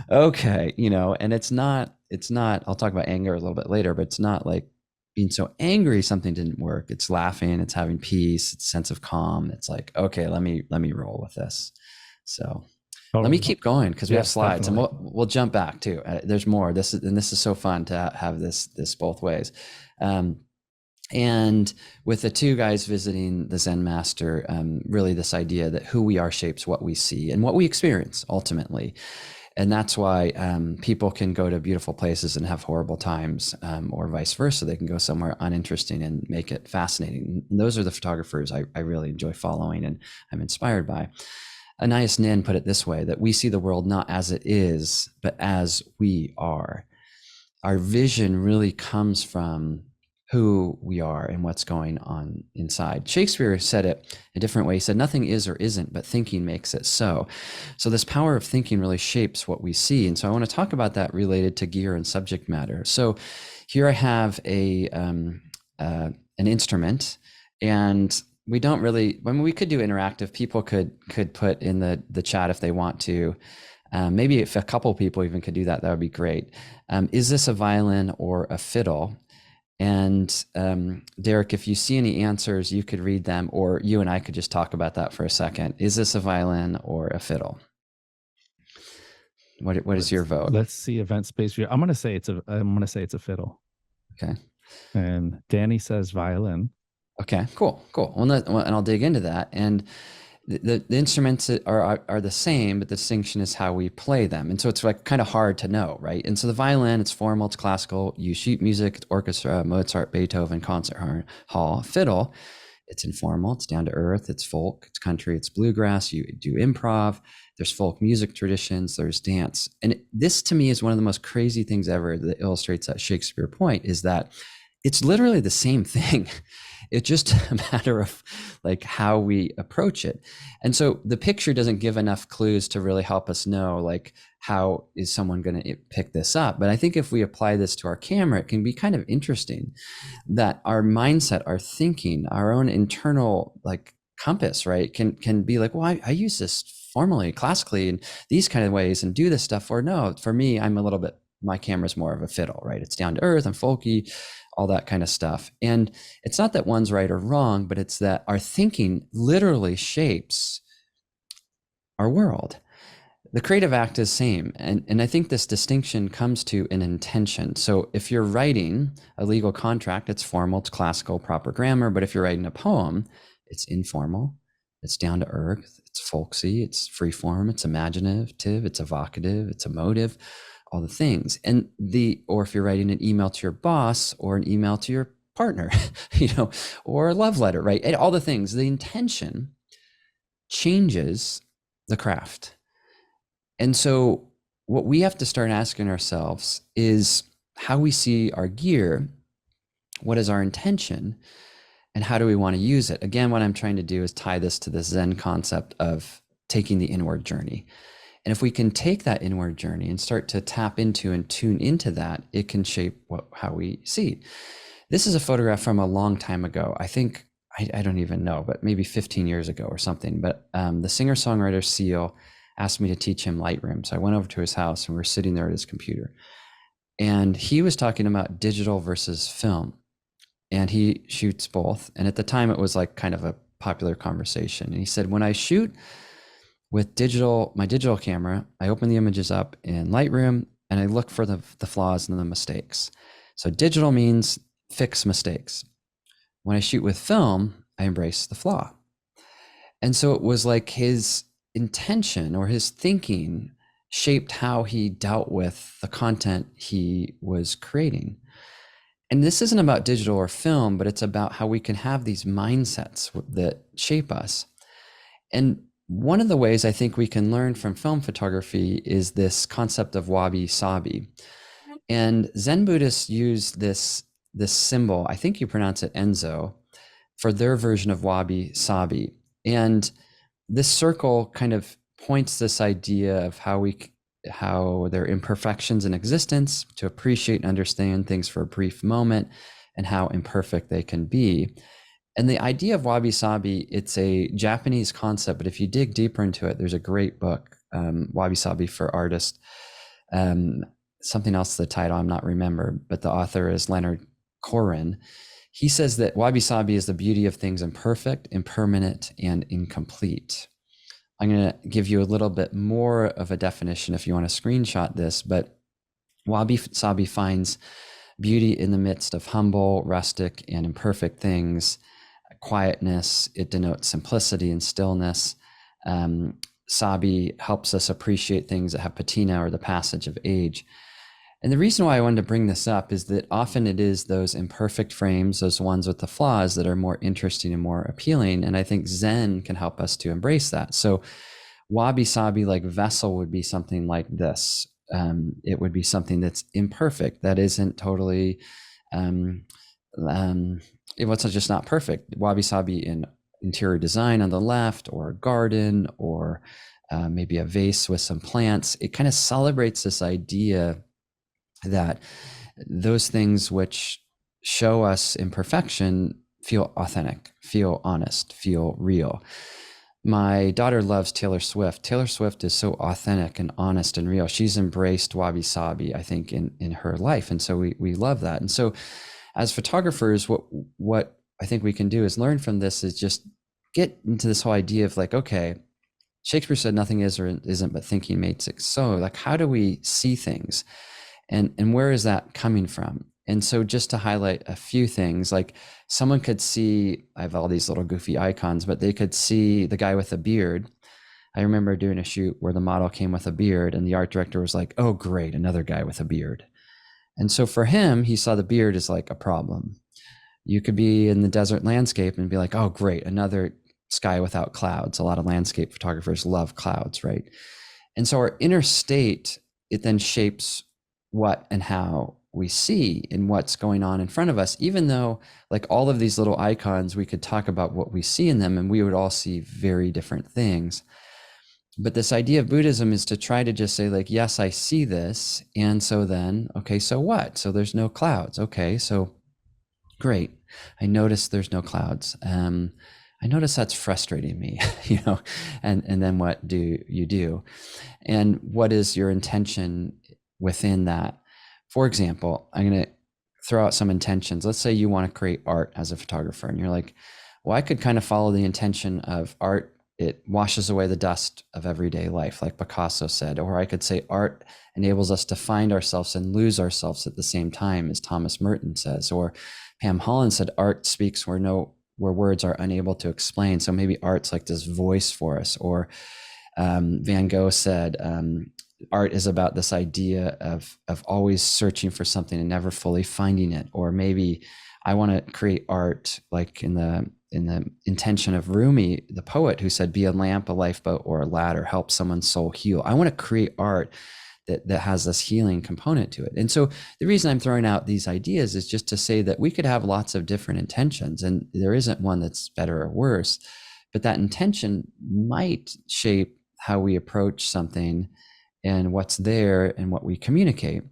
Okay. And it's not, I'll talk about anger a little bit later, but it's not like being so angry something didn't work. It's laughing, it's having peace, it's a sense of calm. It's like, okay, let me roll with this. So let me keep going because we have slides, definitely. And we'll jump back too. There's more. This is so fun to have this both ways. And with the two guys visiting the Zen master, really this idea that who we are shapes what we see and what we experience ultimately. And that's why people can go to beautiful places and have horrible times, or vice versa. They can go somewhere uninteresting and make it fascinating. And those are the photographers I really enjoy following and I'm inspired by. Anais Nin put it this way, that we see the world not as it is, but as we are. Our vision really comes from who we are and what's going on inside. Shakespeare said it a different way. He said, nothing is or isn't, but thinking makes it so. So this power of thinking really shapes what we see. And so I want to talk about that related to gear and subject matter. So here I have an instrument, and we don't really, I mean, we could do interactive. People could put in the chat if they want to. Maybe if a couple people even could do that, that would be great. Is this a violin or a fiddle? And Derek, if you see any answers, you could read them, or you and I could just talk about that for a second. Is this a violin or a fiddle? What is your vote? Let's see event space view. I'm gonna say it's a fiddle. Okay. And Danny says violin. Okay, cool. Well, and I'll dig into that. And the instruments are the same, but the distinction is how we play them. And so it's like kind of hard to know, right? And so the violin, it's formal, it's classical, you sheet music, it's orchestra, Mozart, Beethoven, concert hall. Fiddle, it's informal, it's down to earth, it's folk, it's country, it's bluegrass, you do improv, there's folk music traditions, there's dance. And this to me is one of the most crazy things ever that illustrates that Shakespeare point, is that it's literally the same thing. It's just a matter of like how we approach it. And so the picture doesn't give enough clues to really help us know like how is someone going to pick this up. But I think if we apply this to our camera, it can be kind of interesting that our mindset, our thinking, our own internal like compass, right, can be like, well, I use this formally, classically, in these kind of ways and do this stuff. Or no, for me, I'm a little bit my camera's more of a fiddle, right? It's down to earth and folky, all that kind of stuff. And it's not that one's right or wrong, but it's that our thinking literally shapes our world. The creative act is same. And I think this distinction comes to an intention. So if you're writing a legal contract, it's formal, it's classical, proper grammar. But if you're writing a poem, it's informal, it's down to earth, it's folksy, it's free form, it's imaginative, it's evocative, it's emotive, all the things. Or if you're writing an email to your boss or an email to your partner, or a love letter, right? And all the things, the intention changes the craft. And so what we have to start asking ourselves is how we see our gear, what is our intention, and how do we want to use it? Again, what I'm trying to do is tie this to the Zen concept of taking the inward journey. And if we can take that inward journey and start to tap into and tune into that, it can shape how we see. This is a photograph from a long time ago. I think, I don't even know, but maybe 15 years ago or something. But the singer-songwriter Seal asked me to teach him Lightroom. So I went over to his house and we're sitting there at his computer. And he was talking about digital versus film. And he shoots both. And at the time it was like kind of a popular conversation. And he said, when I shoot with my digital camera, I open the images up in Lightroom and I look for the flaws and the mistakes. So digital means fix mistakes. When I shoot with film, I embrace the flaw. And so it was like his intention or his thinking shaped how he dealt with the content he was creating. And this isn't about digital or film, but it's about how we can have these mindsets that shape us. And one of the ways I think we can learn from film photography is this concept of wabi-sabi. And Zen Buddhists use this symbol, I think you pronounce it Enzo, for their version of wabi-sabi. And this circle kind of points this idea of how there are imperfections in existence, to appreciate and understand things for a brief moment, and how imperfect they can be. And the idea of wabi-sabi, it's a Japanese concept, but if you dig deeper into it, there's a great book, Wabi-sabi for Artists. Something else, the title I'm not remember, but the author is Leonard Cohen. He says that wabi-sabi is the beauty of things imperfect, impermanent, and incomplete. I'm going to give you a little bit more of a definition if you want to screenshot this, but wabi-sabi finds beauty in the midst of humble, rustic, and imperfect things. Quietness, it denotes simplicity and stillness. Sabi helps us appreciate things that have patina or the passage of age. And the reason why I wanted to bring this up is that often it is those imperfect frames, those ones with the flaws, that are more interesting and more appealing. And I think Zen can help us to embrace that. So wabi-sabi like vessel would be something like this. It would be something that's imperfect, that isn't totally, it's just not perfect. Wabi-sabi in interior design on the left, or a garden, or maybe a vase with some plants. It kind of celebrates this idea that those things which show us imperfection feel authentic, feel honest, feel real. My daughter loves Taylor Swift. Taylor Swift is so authentic and honest and real. She's embraced wabi-sabi, I think, in her life. And so we love that. And so as photographers, what I think we can do is learn from this, is just get into this whole idea of like, okay, Shakespeare said nothing is or isn't but thinking makes it so. Like, how do we see things? And where is that coming from? And so just to highlight a few things, like someone could see, I have all these little goofy icons, but they could see the guy with a beard. I remember doing a shoot where the model came with a beard and the art director was like, oh, great, another guy with a beard. And so for him, he saw the beard as like a problem. You could be in the desert landscape and be like, oh, great, another sky without clouds. A lot of landscape photographers love clouds, right? And so our inner state, it then shapes what and how we see and what's going on in front of us, even though like all of these little icons, we could talk about what we see in them and we would all see very different things. But this idea of Buddhism is to try to just say like, yes, I see this. And so then, okay, so what? So there's no clouds. Okay, so great. I notice there's no clouds. I notice that's frustrating me, and then what do you do? And what is your intention within that? For example, I'm going to throw out some intentions. Let's say you want to create art as a photographer, and you're like, well, I could kind of follow the intention of art. It washes away the dust of everyday life, like Picasso said. Or I could say art enables us to find ourselves and lose ourselves at the same time, as Thomas Merton says. Or Pam Holland said, art speaks where words are unable to explain. So maybe art's like this voice for us. Or Van Gogh said, art is about this idea of always searching for something and never fully finding it. Or maybe I want to create art like in the intention of Rumi, the poet, who said, be a lamp, a lifeboat, or a ladder, help someone's soul heal. I want to create art that has this healing component to it. And so the reason I'm throwing out these ideas is just to say that we could have lots of different intentions, and there isn't one that's better or worse, but that intention might shape how we approach something and what's there and what we communicate.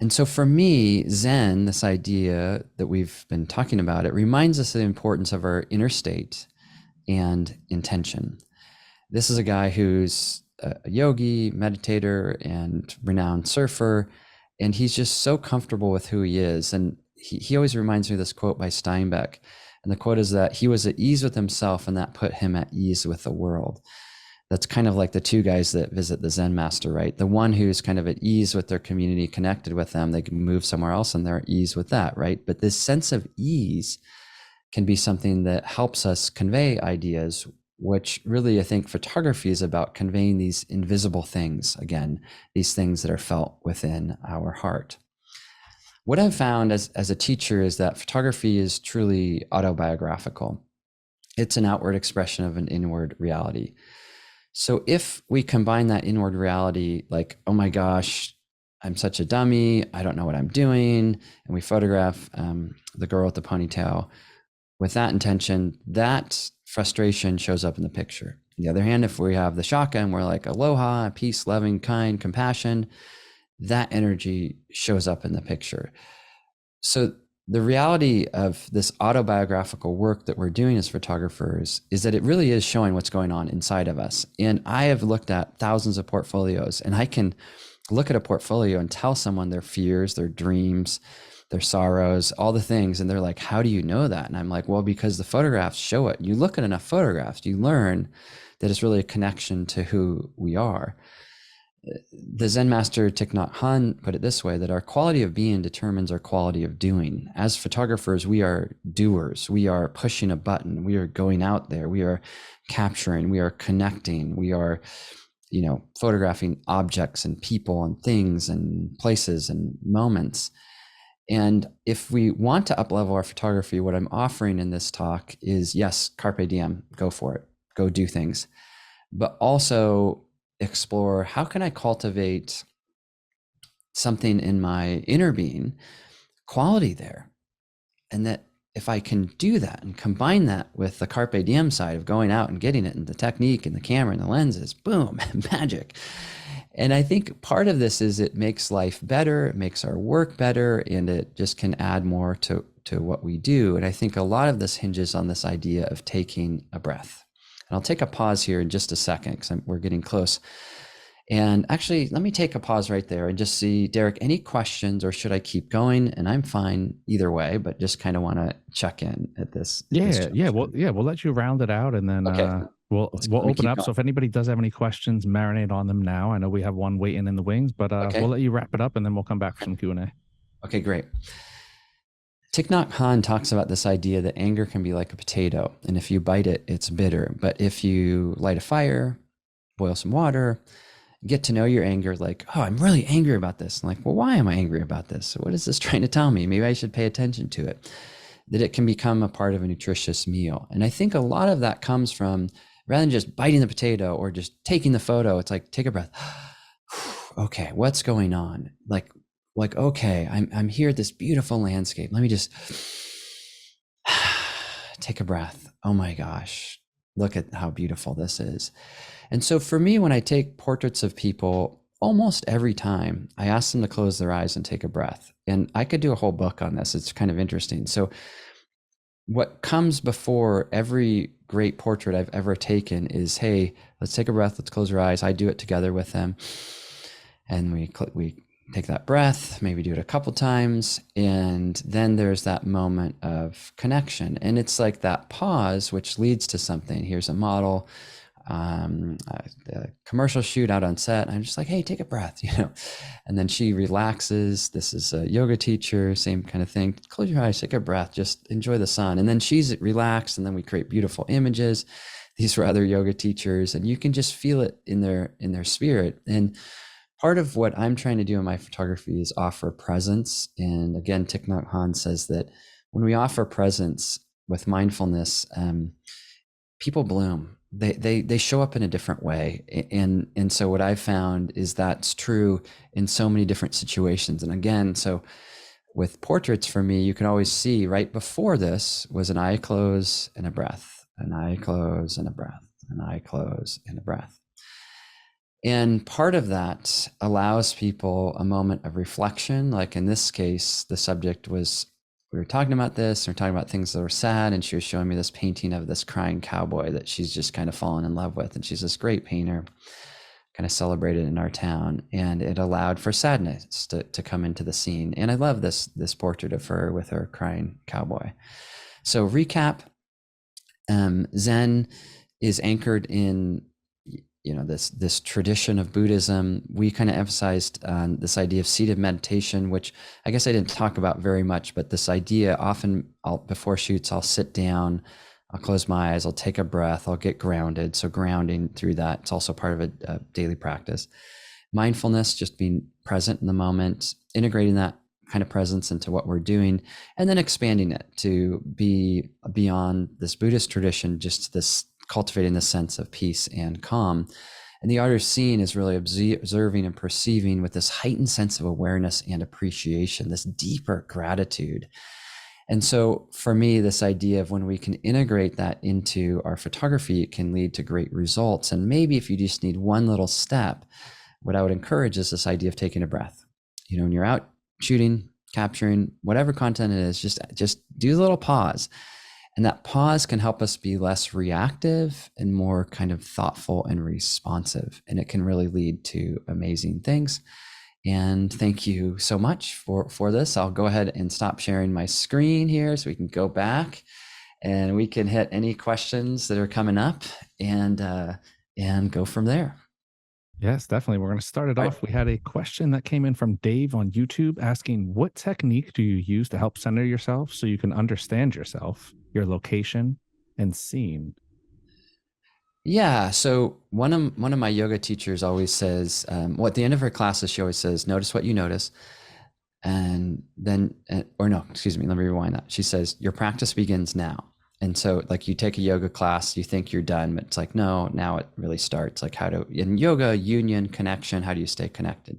And so for me, Zen, this idea that we've been talking about, it reminds us of the importance of our inner state and intention. This is a guy who's a yogi, meditator, and renowned surfer, and he's just so comfortable with who he is. And he always reminds me of this quote by Steinbeck. And the quote is that he was at ease with himself, and that put him at ease with the world. That's kind of like the two guys that visit the Zen master, right? The one who's kind of at ease with their community, connected with them, they can move somewhere else and they're at ease with that, right? But this sense of ease can be something that helps us convey ideas, which really, I think photography is about conveying these invisible things, again, these things that are felt within our heart. What I've found as a teacher is that photography is truly autobiographical. It's an outward expression of an inward reality. So if we combine that inward reality, like, oh my gosh, I'm such a dummy, I don't know what I'm doing, and we photograph the girl with the ponytail with that intention, that frustration shows up in the picture. On the other hand, if we have the shaka and we're like aloha, peace, loving, kind, compassion, that energy shows up in the picture. So the reality of this autobiographical work that we're doing as photographers is that it really is showing what's going on inside of us. And I have looked at thousands of portfolios, and I can look at a portfolio and tell someone their fears, their dreams, their sorrows, all the things. And they're like, how do you know that? And I'm like, well, because the photographs show it. You look at enough photographs, you learn that it's really a connection to who we are. The Zen master Thich Nhat Hanh put it this way, that our quality of being determines our quality of doing. As photographers, we are doers. We are pushing a button. We are going out there. We are capturing. We are connecting. We are, photographing objects and people and things and places and moments. And if we want to uplevel our photography, what I'm offering in this talk is, yes, carpe diem, go for it, go do things, but also explore, how can I cultivate something in my inner being, quality there? And that if I can do that and combine that with the carpe diem side of going out and getting it, and the technique and the camera and the lenses, boom, magic. And I think part of this is it makes life better, it makes our work better, and it just can add more to what we do. And I think a lot of this hinges on this idea of taking a breath. And I'll take a pause here in just a second, because we're getting close. And actually, let me take a pause right there and just see, Derek, any questions, or should I keep going? And I'm fine either way, but just kind of want to check in at this. We'll let you round it out, and then we'll open up. So if anybody does have any questions, marinate on them now. I know we have one waiting in the wings, but we'll let you wrap it up, and then we'll come back for some Q&A. Okay, great. Thich Nhat Hanh talks about this idea that anger can be like a potato, and if you bite it, it's bitter. But if you light a fire, boil some water, get to know your anger, like, oh, I'm really angry about this. I'm like, well, why am I angry about this? What is this trying to tell me? Maybe I should pay attention to it. That it can become a part of a nutritious meal. And I think a lot of that comes from, rather than just biting the potato or just taking the photo, it's like, take a breath. Okay, what's going on? Like, okay, I'm here at this beautiful landscape. Let me just take a breath. Oh my gosh, look at how beautiful this is. And so for me, when I take portraits of people, almost every time I ask them to close their eyes and take a breath. And I could do a whole book on this. It's kind of interesting. So what comes before every great portrait I've ever taken is, hey, let's take a breath. Let's close our eyes. I do it together with them. And we take that breath, maybe do it a couple times. And then there's that moment of connection. And it's like that pause, which leads to something. Here's a model, a commercial shoot out on set. I'm just like, hey, take a breath, and then she relaxes. This is a yoga teacher, same kind of thing. Close your eyes, take a breath, just enjoy the sun. And then she's relaxed. And then we create beautiful images. These were other yoga teachers, and you can just feel it in their spirit. And part of what I'm trying to do in my photography is offer presence. And again, Thich Nhat Hanh says that when we offer presence with mindfulness, people bloom. They show up in a different way. And so what I've found is that's true in so many different situations. And again, so with portraits for me, you can always see right before this was an eye close and a breath, an eye close and a breath, an eye close and a breath. And part of that allows people a moment of reflection. Like in this case, the subject was, we were talking about this, we're talking about things that were sad, and she was showing me this painting of this crying cowboy that she's just kind of fallen in love with. And she's this great painter, kind of celebrated in our town. And it allowed for sadness to come into the scene. And I love this portrait of her with her crying cowboy. So recap, Zen is anchored in this tradition of Buddhism. We kind of emphasized this idea of seated meditation, which I guess I didn't talk about very much, but this idea often before shoots, I'll sit down, I'll close my eyes, I'll take a breath, I'll get grounded. So grounding through that, it's also part of a daily practice. Mindfulness, just being present in the moment, integrating that kind of presence into what we're doing, and then expanding it to be beyond this Buddhist tradition, just this cultivating the sense of peace and calm. And the art of seeing is really observing and perceiving with this heightened sense of awareness and appreciation, this deeper gratitude. And so for me, this idea of when we can integrate that into our photography, it can lead to great results. And maybe if you just need one little step, what I would encourage is this idea of taking a breath. When you're out shooting, capturing, whatever content it is, just do a little pause. And that pause can help us be less reactive and more kind of thoughtful and responsive. And it can really lead to amazing things. And thank you so much for this. I'll go ahead and stop sharing my screen here so we can go back and we can hit any questions that are coming up and go from there. Yes, definitely. We're going to start it off. We had a question that came in from Dave on YouTube asking, what technique do you use to help center yourself so you can understand yourself, your location, and scene? Yeah. So one of my yoga teachers always says, at the end of her classes, she always says, notice what you notice. And then, or no, excuse me, let me rewind that. She says, your practice begins now. And so like you take a yoga class, you think you're done, but it's like, no, now it really starts. Like in yoga, union, connection, how do you stay connected?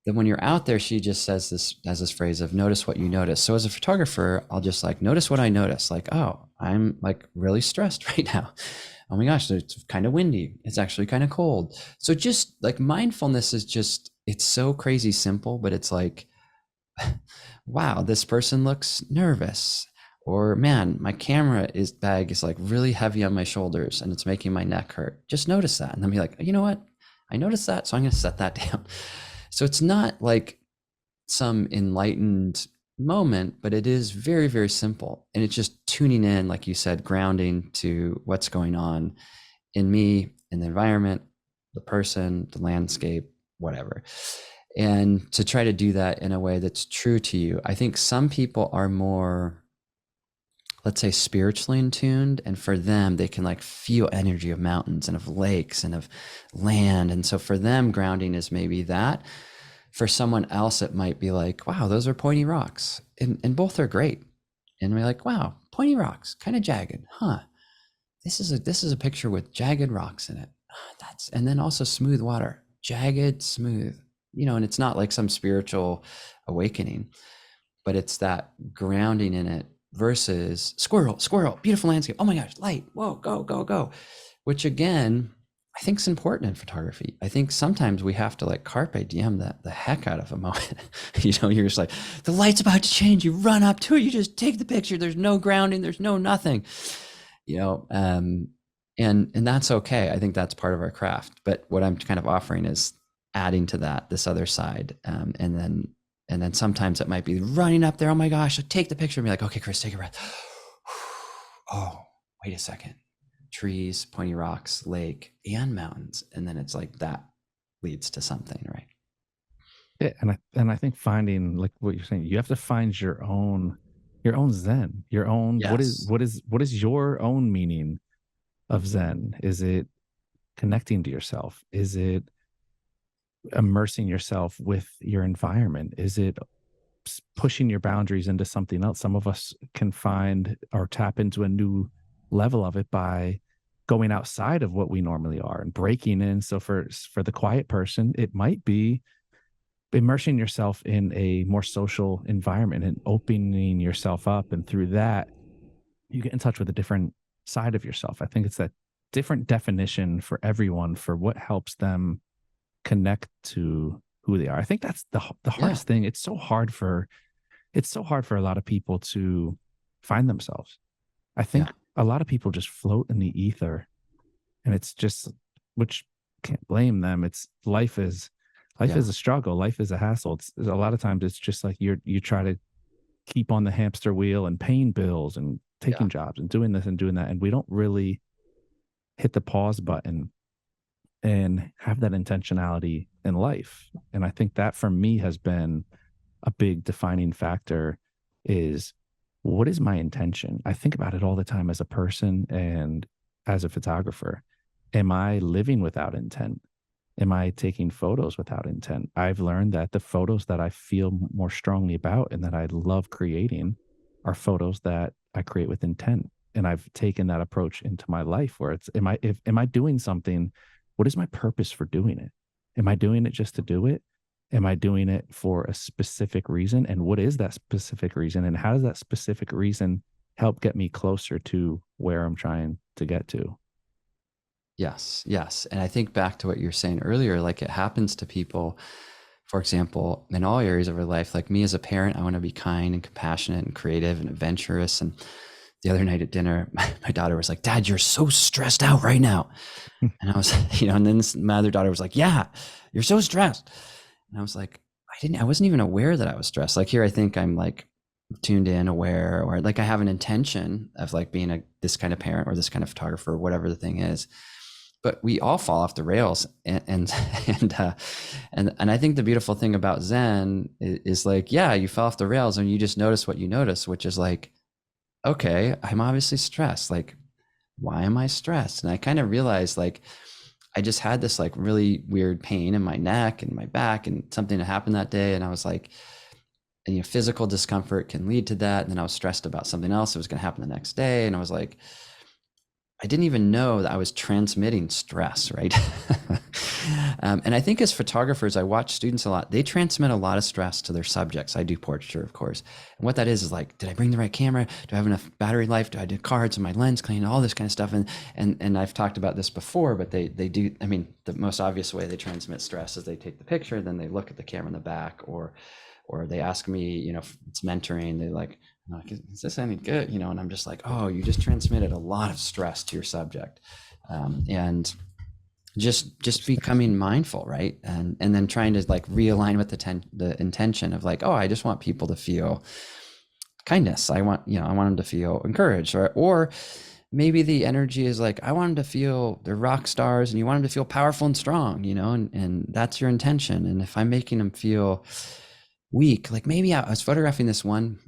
Then when you're out there, she just says this phrase of notice what you notice. So as a photographer, I'll just like, notice what I notice. Like, oh, I'm like really stressed right now. Oh my gosh, it's kind of windy. It's actually kind of cold. So just like mindfulness is just, it's so crazy simple, but it's like, wow, this person looks nervous. Or man, my camera bag is like really heavy on my shoulders and it's making my neck hurt. Just notice that. And then be like, you know what? I noticed that, so I'm going to set that down. So it's not like some enlightened moment, but it is very, very simple. And it's just tuning in, like you said, grounding to what's going on in me, in the environment, the person, the landscape, whatever. And to try to do that in a way that's true to you. I think some people are more, let's say, spiritually in tuned, and for them they can like feel energy of mountains and of lakes and of land, and so for them grounding is maybe that. For someone else it might be like, wow, those are pointy rocks, and both are great, and we're like, wow, pointy rocks, kind of jagged, this is a picture with jagged rocks in it. And then also smooth water, jagged, smooth, and it's not like some spiritual awakening, but it's that grounding in it. Versus squirrel, beautiful landscape. Oh my gosh, light. Whoa, go. Which again, I think is important in photography. I think sometimes we have to like carpe diem the heck out of a moment. You're just like, the light's about to change. You run up to it. You just take the picture. There's no grounding. There's no nothing. And that's okay. I think that's part of our craft. But what I'm kind of offering is adding to that this other side, and then sometimes it might be running up there. Oh my gosh, I take the picture and be like, okay, Chris, take a breath. Oh, wait a second. Trees, pointy rocks, lake, and mountains. And then it's like that leads to something, right? Yeah, and I think finding, like what you're saying, you have to find your own Zen, your own Yes. what is your own meaning of Zen? Is it connecting to yourself? Is it immersing yourself with your environment? Is it pushing your boundaries into something else? Some of us can find or tap into a new level of it by going outside of what we normally are and breaking in. So for the quiet person, it might be immersing yourself in a more social environment and opening yourself up, and through that you get in touch with a different side of yourself. I think it's that different definition for everyone for what helps them connect to who they are. I think that's the Yeah. hardest thing. It's so hard for a lot of people to find themselves. I think Yeah. a lot of people just float in the ether, and it's just, which can't blame them. It's life Yeah. is a struggle. Life is a hassle. It's a lot of times it's just like you try to keep on the hamster wheel and paying bills and Yeah. taking jobs and doing this and doing that, and we don't really hit the pause button and have that intentionality in life. And I think that for me has been a big defining factor is, what is my intention? I think about it all the time as a person and as a photographer. Am I living without intent? Am I taking photos without intent? I've learned that the photos that I feel more strongly about and that I love creating are photos that I create with intent. And I've taken that approach into my life where it's, am I doing something? What is my purpose for doing it? Am I doing it just to do it? Am I doing it for a specific reason? And what is that specific reason? And how does that specific reason help get me closer to where I'm trying to get to? Yes. Yes. And I think back to what you were saying earlier, like it happens to people, for example, in all areas of our life. Like me as a parent, I want to be kind and compassionate and creative and adventurous. And the other night at dinner, my daughter was like, Dad, you're so stressed out right now. And I was, and then my other daughter was like, yeah, you're so stressed. And I was like, I wasn't even aware that I was stressed. Like here, I think I'm like tuned in, aware, or like I have an intention of like being this kind of parent or this kind of photographer, whatever the thing is. But we all fall off the rails, and I think the beautiful thing about Zen is like, yeah, you fell off the rails and you just notice what you notice, which is like, okay, I'm obviously stressed. Like, why am I stressed? And I kind of realized like I just had this like really weird pain in my neck and my back, and something that happened that day. And I was like, and physical discomfort can lead to that. And then I was stressed about something else that was going to happen the next day. And I was like, I didn't even know that I was transmitting stress, right? And I think as photographers, I watch students a lot. They transmit a lot of stress to their subjects. I do portraiture, of course. And what that is like, did I bring the right camera? Do I have enough battery life? Do I do cards? Am my lens clean? All this kind of stuff. And I've talked about this before, but they do. I mean, the most obvious way they transmit stress is they take the picture, then they look at the camera in the back, or they ask me, if it's mentoring, they like, is this any good? And I'm just like, oh, you just transmitted a lot of stress to your subject. And just becoming mindful, right? And then trying to like realign with the intention of like, oh, I just want people to feel kindness. I want them to feel encouraged, or maybe the energy is like, I want them to feel they're rock stars, and you want them to feel powerful and strong, and that's your intention. And if I'm making them feel weak, like maybe I was photographing this one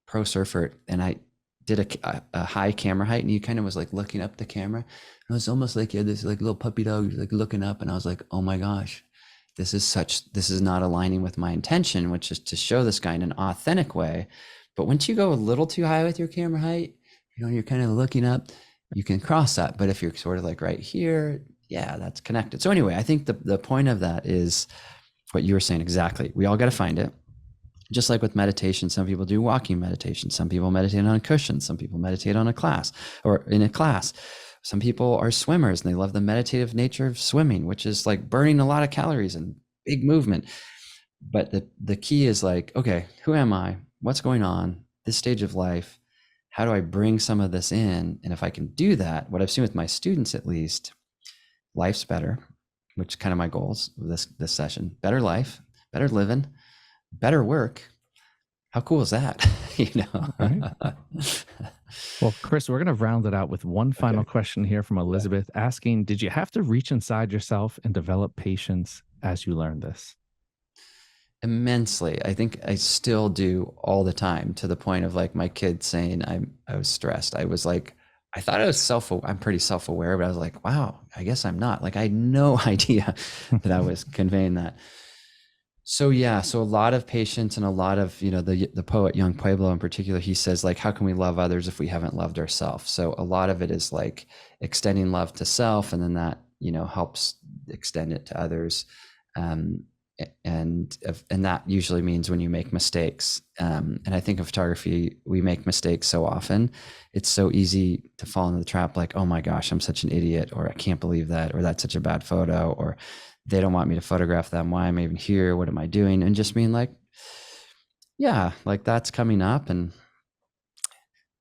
pro surfer and I did a high camera height, and he kind of was like looking up the camera. And it was almost like he had this like little puppy dog like looking up, and I was like, oh my gosh, this is not aligning with my intention, which is to show this guy in an authentic way. But once you go a little too high with your camera height, you're kind of looking up, you can cross that. But if you're sort of like right here, yeah, that's connected. So anyway, I think the point of that is what you were saying exactly. We all got to find it. Just like with meditation, some people do walking meditation. Some people meditate on a cushion. Some people meditate on a class or in a class. Some people are swimmers and they love the meditative nature of swimming, which is like burning a lot of calories and big movement. But the key is like, okay, who am I? What's going on? This stage of life, how do I bring some of this in? And if I can do that, what I've seen with my students at least, life's better. which is kind of my goals with this session. Better life, better living, better work. How cool is that? Right. Well, Chris, we're going to round it out with one final question here from Elizabeth asking, did you have to reach inside yourself and develop patience as you learned this? Immensely. I think I still do all the time, to the point of like my kids saying I was stressed. I was like, I thought I'm pretty self-aware, but I was like, wow, I guess I'm not. Like I had no idea that I was conveying that. So yeah, so a lot of patience, and a lot of, the poet Young Pueblo in particular, he says like, how can we love others if we haven't loved ourselves? So a lot of it is like extending love to self, and then that, helps extend it to others. Um, and that usually means when you make mistakes. And I think in photography, we make mistakes so often. It's so easy to fall into the trap, like, oh my gosh, I'm such an idiot, or I can't believe that, or that's such a bad photo, or they don't want me to photograph them. Why am I even here? What am I doing? And just being like, yeah, like that's coming up, and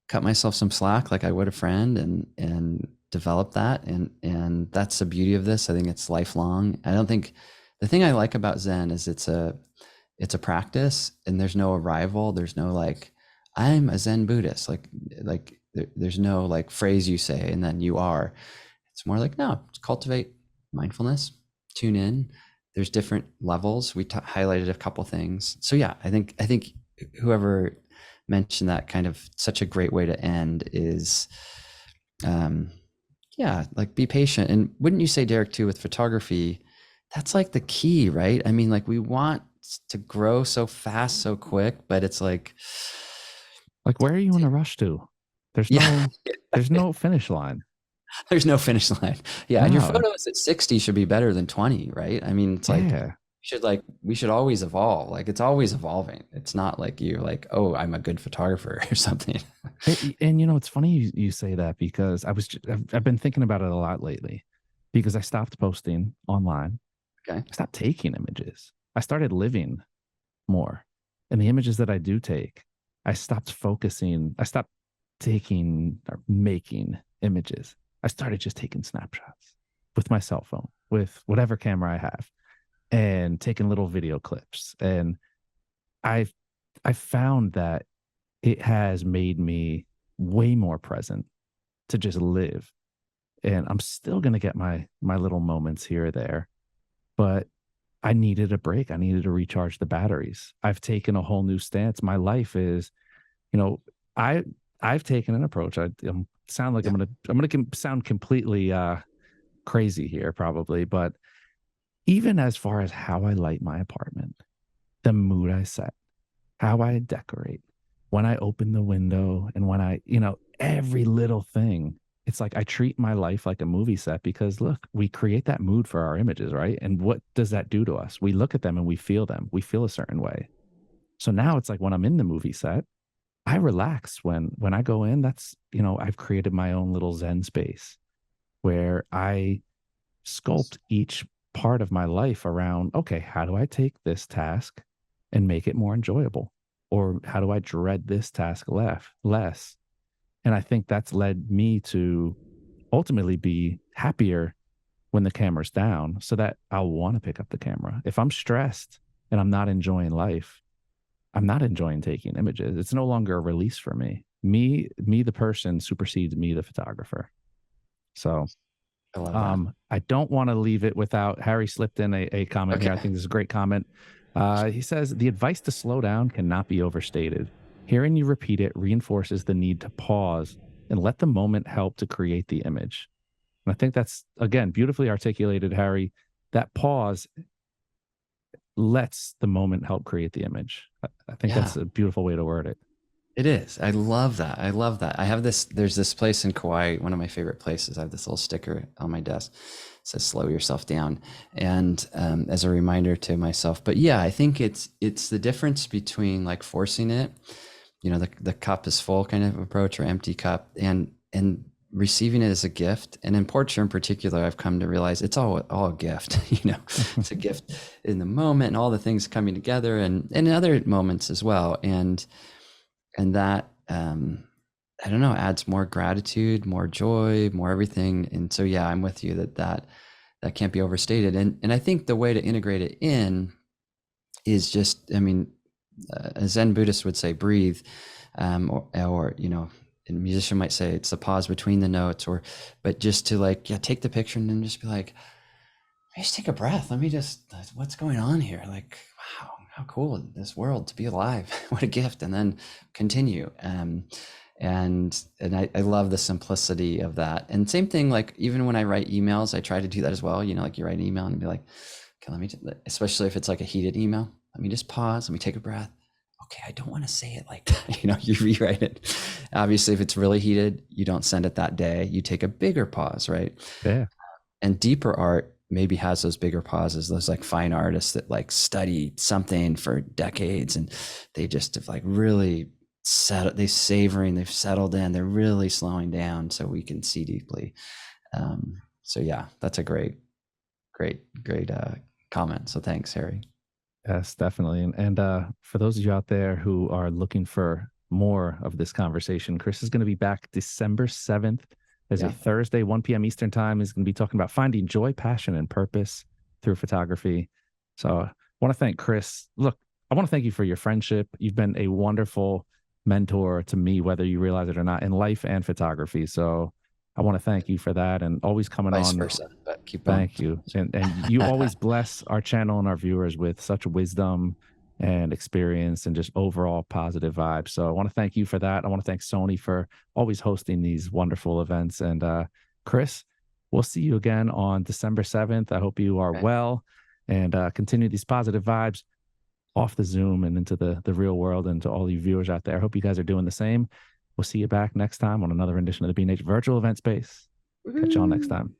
cut myself some slack like I would a friend, and develop that. And that's the beauty of this. I think it's lifelong. I don't think the thing I like about Zen is it's a practice, and there's no arrival. There's no like, I'm a Zen Buddhist. There's no like phrase you say and then you are. It's more like, no, cultivate mindfulness, tune in. There's different levels. We highlighted a couple things. So yeah, I think whoever mentioned that, kind of such a great way to end is, yeah, like be patient. And wouldn't you say, Derek, too, with photography, that's like the key, right? I mean, like we want to grow so fast, so quick, but it's like where are you in a rush to? There's yeah, there's no finish line. there's no finish line. Yeah. And your No. photos at 60 should be better than 20, right? I mean, it's like, Yeah. we should always evolve. Like it's always evolving. It's not like you're like, oh, I'm a good photographer or something. And it's funny you say that, because I've been thinking about it a lot lately, because I stopped posting online. Okay. I stopped taking images. I started living more. And the images that I do take, I stopped focusing. I stopped taking or making images. I started just taking snapshots with my cell phone, with whatever camera I have, and taking little video clips. And I've I found that it has made me way more present to just live. And I'm still gonna get my little moments here or there, but I needed a break. I needed to recharge the batteries. I've taken a whole new stance. My life is, you know, I I've taken an approach. Sound like Yeah. I'm gonna sound completely crazy here, probably, but even as far as how I light my apartment, the mood I set, how I decorate, when I open the window, and when every little thing. It's like I treat my life like a movie set, because look, we create that mood for our images, right? And what does that do to us? We look at them and we feel them. We feel a certain way. So now it's like when I'm in the movie set, I relax when I go in. That's, I've created my own little Zen space where I sculpt each part of my life around, okay, how do I take this task and make it more enjoyable? Or how do I dread this task less? And I think that's led me to ultimately be happier when the camera's down, so that I'll want to pick up the camera. If I'm stressed and I'm not enjoying life, I'm not enjoying taking images. It's no longer a release for me. Me, the person supersedes me, the photographer. So I love that. I don't want to leave it without Harry slipped in a comment here. I think this is a great comment. He says, the advice to slow down cannot be overstated. Hearing you repeat it reinforces the need to pause and let the moment help to create the image. And I think that's, again, beautifully articulated, Harry. That pause lets the moment help create the image. I think that's a beautiful way to word it. It is. I love that. I love that. There's this place in Kauai, one of my favorite places. I have this little sticker on my desk. It says slow yourself down. And as a reminder to myself, but yeah, I think it's the difference between like forcing it, the cup is full kind of approach, or empty cup, and receiving it as a gift. And in portraiture in particular, I've come to realize it's all a gift, it's a gift in the moment, and all the things coming together, and in other moments as well. And that, I don't know, adds more gratitude, more joy, more everything. And so, yeah, I'm with you that that can't be overstated. And I think the way to integrate it in is just, I mean, a Zen Buddhist would say breathe, or you know, a musician might say it's a pause between the notes, or but just to like, yeah, take the picture and then just be like, just take a breath. Let me just, what's going on here? Like, wow, how cool this world to be alive. What a gift. And then continue. And I love the simplicity of that. And same thing, like even when I write emails, I try to do that as well. You know, like you write an email and be like, okay, let me, especially if it's like a heated email, let me just pause, let me take a breath. Okay, I don't want to say it like that. You know, you rewrite it. Obviously, if it's really heated, you don't send it that day. You take a bigger pause, right? Yeah. And deeper art maybe has those bigger pauses, those like fine artists that like study something for decades and they just have like really settled, they've settled in, they're really slowing down so we can see deeply. So yeah, that's a great comment. So thanks, Harry. Yes, definitely. And for those of you out there who are looking for more of this conversation, Chris is going to be back December 7th. There's a Thursday, 1 p.m. Eastern time. He's going to be talking about finding joy, passion, and purpose through photography. So I want to thank Chris. Look, I want to thank you for your friendship. You've been a wonderful mentor to me, whether you realize it or not, in life and photography. So I want to thank you for that and always coming Vice on. versa, but keep on. Thank you. And you always bless our channel and our viewers with such wisdom and experience and just overall positive vibes. So I want to thank you for that. I want to thank Sony for always hosting these wonderful events. And Chris, we'll see you again on December 7th. I hope you are well and continue these positive vibes off the Zoom and into the real world, and to all you viewers out there. I hope you guys are doing the same. We'll see you back next time on another edition of the B&H Virtual Event Space. Catch y'all next time.